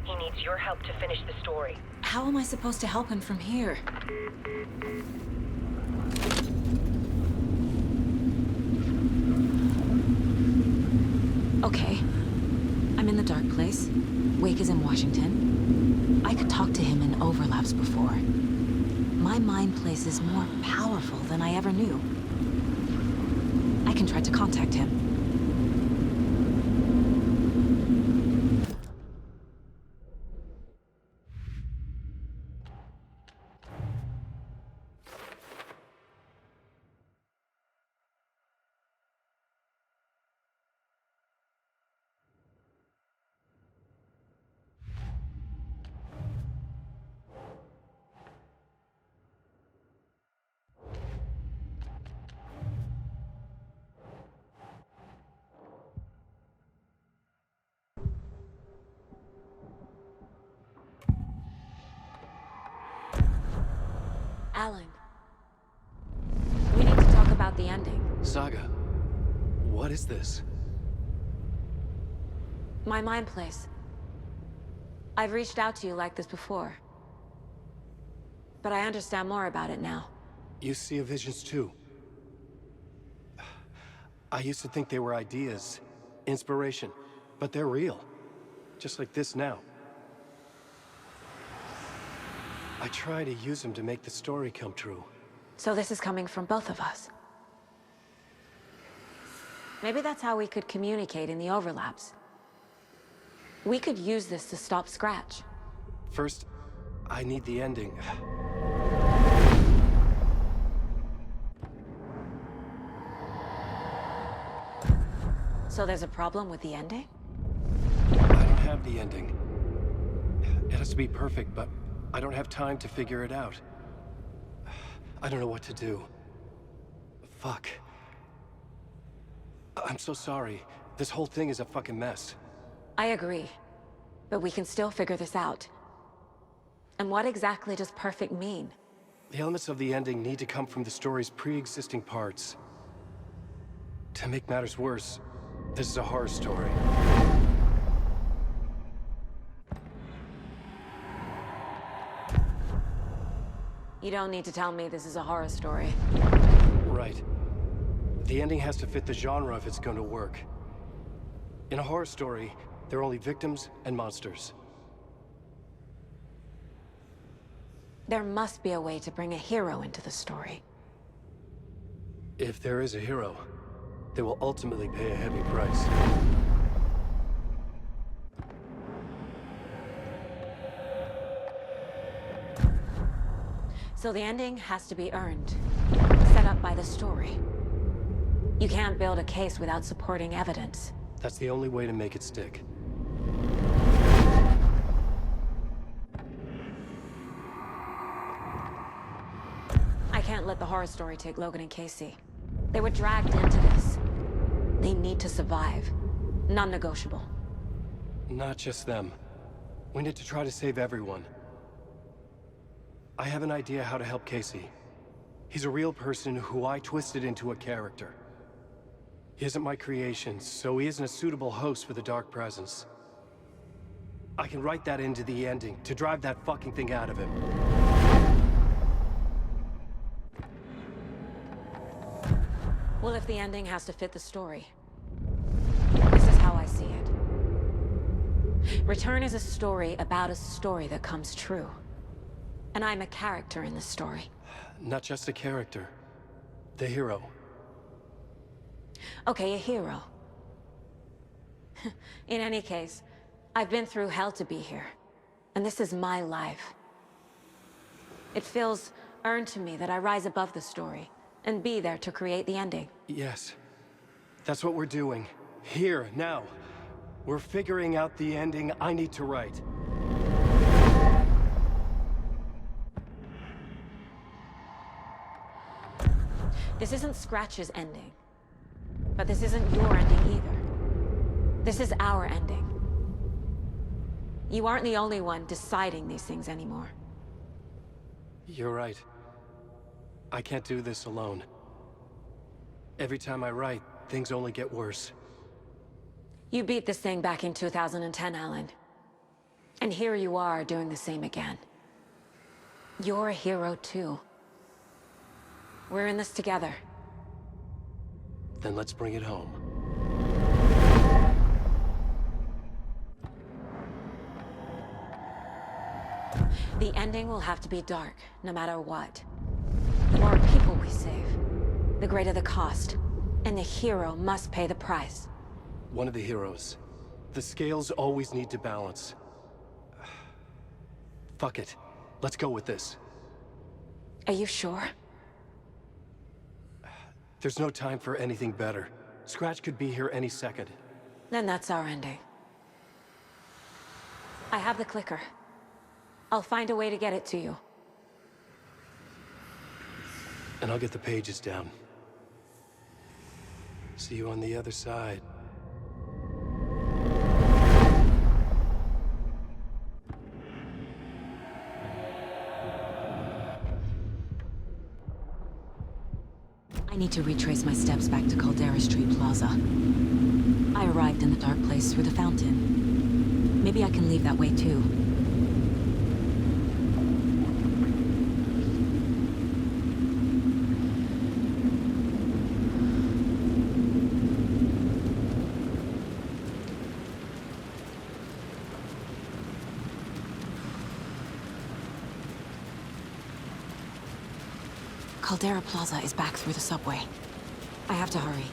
He needs your help to finish the story. How am I supposed to help him from here? Okay. I'm in the dark place. Wake is in Washington. I could talk to him in overlaps before. My mind place is more powerful than I ever knew. I can try to contact him. Alan. We need to talk about the ending. Saga, what is this? My mind place. I've reached out to you like this before. But I understand more about it now. You see visions too. I used to think they were ideas, inspiration, but they're real. Just like this now. I try to use them to make the story come true. So this is coming from both of us. Maybe that's how we could communicate in the overlaps. We could use this to stop Scratch. First, I need the ending. So there's a problem with the ending? I don't have the ending. It has to be perfect, but I don't have time to figure it out. I don't know what to do. Fuck. I'm so sorry. This whole thing is a fucking mess. I agree. But we can still figure this out. And what exactly does perfect mean? The elements of the ending need to come from the story's pre-existing parts. To make matters worse, this is a horror story. You don't need to tell me this is a horror story. Right. The ending has to fit the genre if it's going to work. In a horror story, there are only victims and monsters. There must be a way to bring a hero into the story. If there is a hero, they will ultimately pay a heavy price. So the ending has to be earned, set up by the story. You can't build a case without supporting evidence. That's the only way to make it stick. I can't let the horror story take Logan and Casey. They were dragged into this. They need to survive. Non-negotiable. Not just them. We need to try to save everyone. I have an idea how to help Casey. He's a real person who I twisted into a character. He isn't my creation, so he isn't a suitable host for the Dark Presence. I can write that into the ending to drive that fucking thing out of him. Well, if the ending has to fit the story, this is how I see it. Return is a story about a story that comes true. And I'm a character in the story. Not just a character. The hero. Okay, a hero. In any case, I've been through hell to be here. And this is my life. It feels earned to me that I rise above the story and be there to create the ending. Yes. That's what we're doing. Here, now. We're figuring out the ending I need to write. This isn't Scratch's ending. But this isn't your ending either. This is our ending. You aren't the only one deciding these things anymore. You're right. I can't do this alone. Every time I write, things only get worse. You beat this thing back in 2010, Alan. And here you are doing the same again. You're a hero too. We're in this together. Then let's bring it home. The ending will have to be dark, no matter what. The more people we save, the greater the cost. And the hero must pay the price. One of the heroes. The scales always need to balance. Fuck it. Let's go with this. Are you sure? There's no time for anything better. Scratch could be here any second. Then that's our ending. I have the clicker. I'll find a way to get it to you. And I'll get the pages down. See you on the other side. I need to retrace my steps back to Caldera Street Plaza. I arrived in the dark place through the fountain. Maybe I can leave that way too. Caldera Plaza is back through the subway. I have to hurry.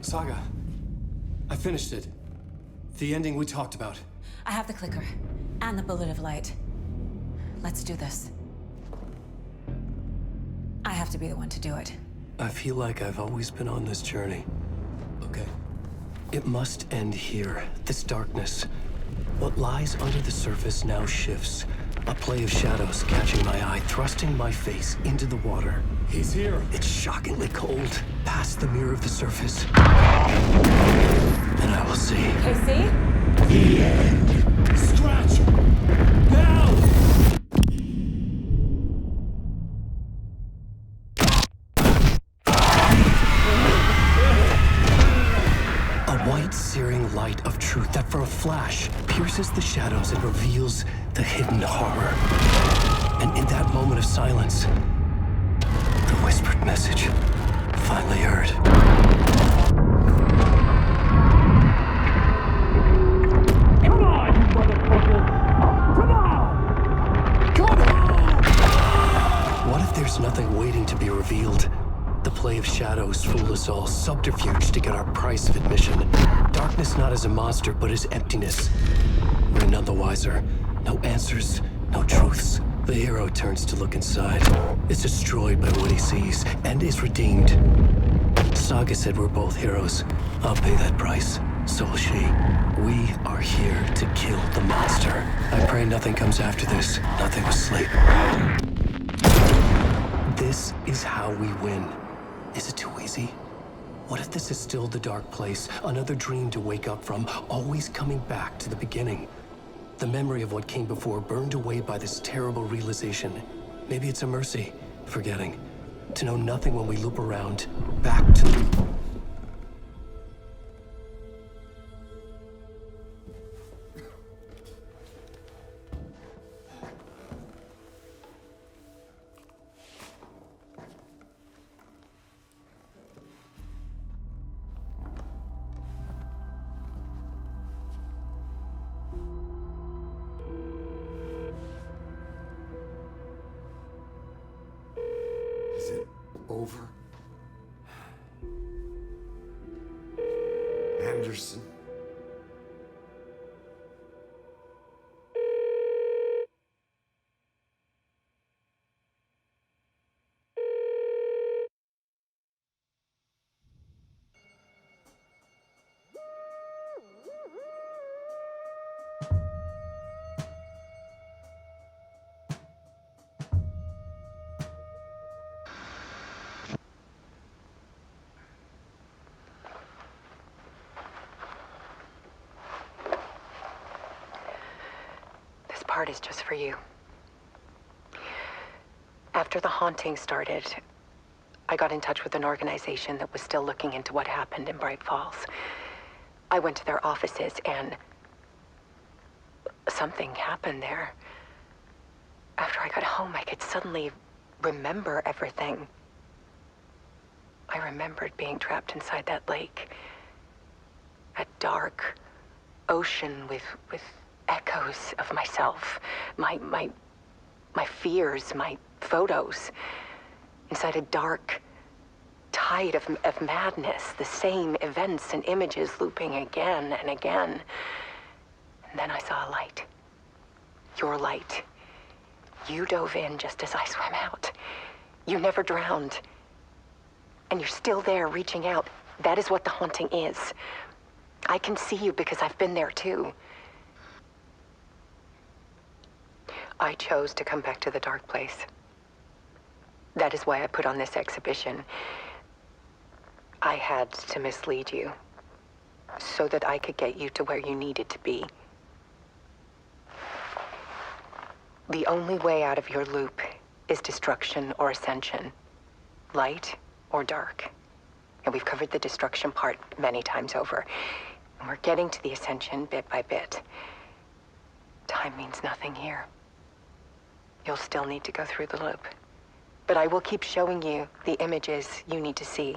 Saga, I finished it. The ending we talked about. I have the clicker and the bullet of light. Let's do this. I have to be the one to do it. I feel like I've always been on this journey. Okay. It must end here, this darkness. What lies under the surface now shifts. A play of shadows catching my eye, thrusting my face into the water. He's here. It's shockingly cold, past the mirror of the surface. And I will see. Casey? The end. Scratch! Now! A white, searing light of truth that for a flash pierces the shadows and reveals the hidden horror. And in that moment of silence, the whispered message finally heard. Come on, you motherfucker! Come on! Come on! What if there's nothing waiting to be revealed? The play of shadows fool us all, subterfuge to get our price of admission. Darkness not as a monster, but as emptiness. We're none the wiser. No answers, no truths. The hero turns to look inside. Is destroyed by what he sees, and is redeemed. Saga said we're both heroes. I'll pay that price. So will she. We are here to kill the monster. I pray nothing comes after this. Nothing but sleep. This is how we win. Is it too easy? What if this is still the dark place? Another dream to wake up from, always coming back to the beginning. The memory of what came before burned away by this terrible realization. Maybe it's a mercy, forgetting. To know nothing when we loop around, back to the... Is it over? Anderson? This part is just for you. After the haunting started, I got in touch with an organization that was still looking into what happened in Bright Falls. I went to their offices and something happened there. After I got home, I could suddenly remember everything. I remembered being trapped inside that lake. A dark ocean with echoes of myself. My fears, my photos. Inside a dark tide of madness. The same events and images looping again and again. And then I saw a light. Your light. You dove in just as I swam out. You never drowned. And you're still there reaching out. That is what the haunting is. I can see you because I've been there too. I chose to come back to the dark place. That is why I put on this exhibition. I had to mislead you so that I could get you to where you needed to be. The only way out of your loop is destruction or ascension, light or dark. And we've covered the destruction part many times over. And we're getting to the ascension bit by bit. Time means nothing here. You'll still need to go through the loop. But I will keep showing you the images you need to see,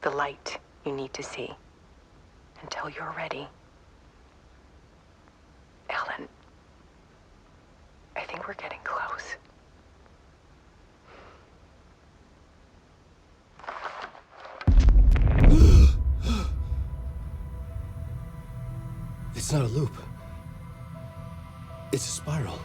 the light you need to see, until you're ready. Alan, I think we're getting close. It's not a loop. It's a spiral.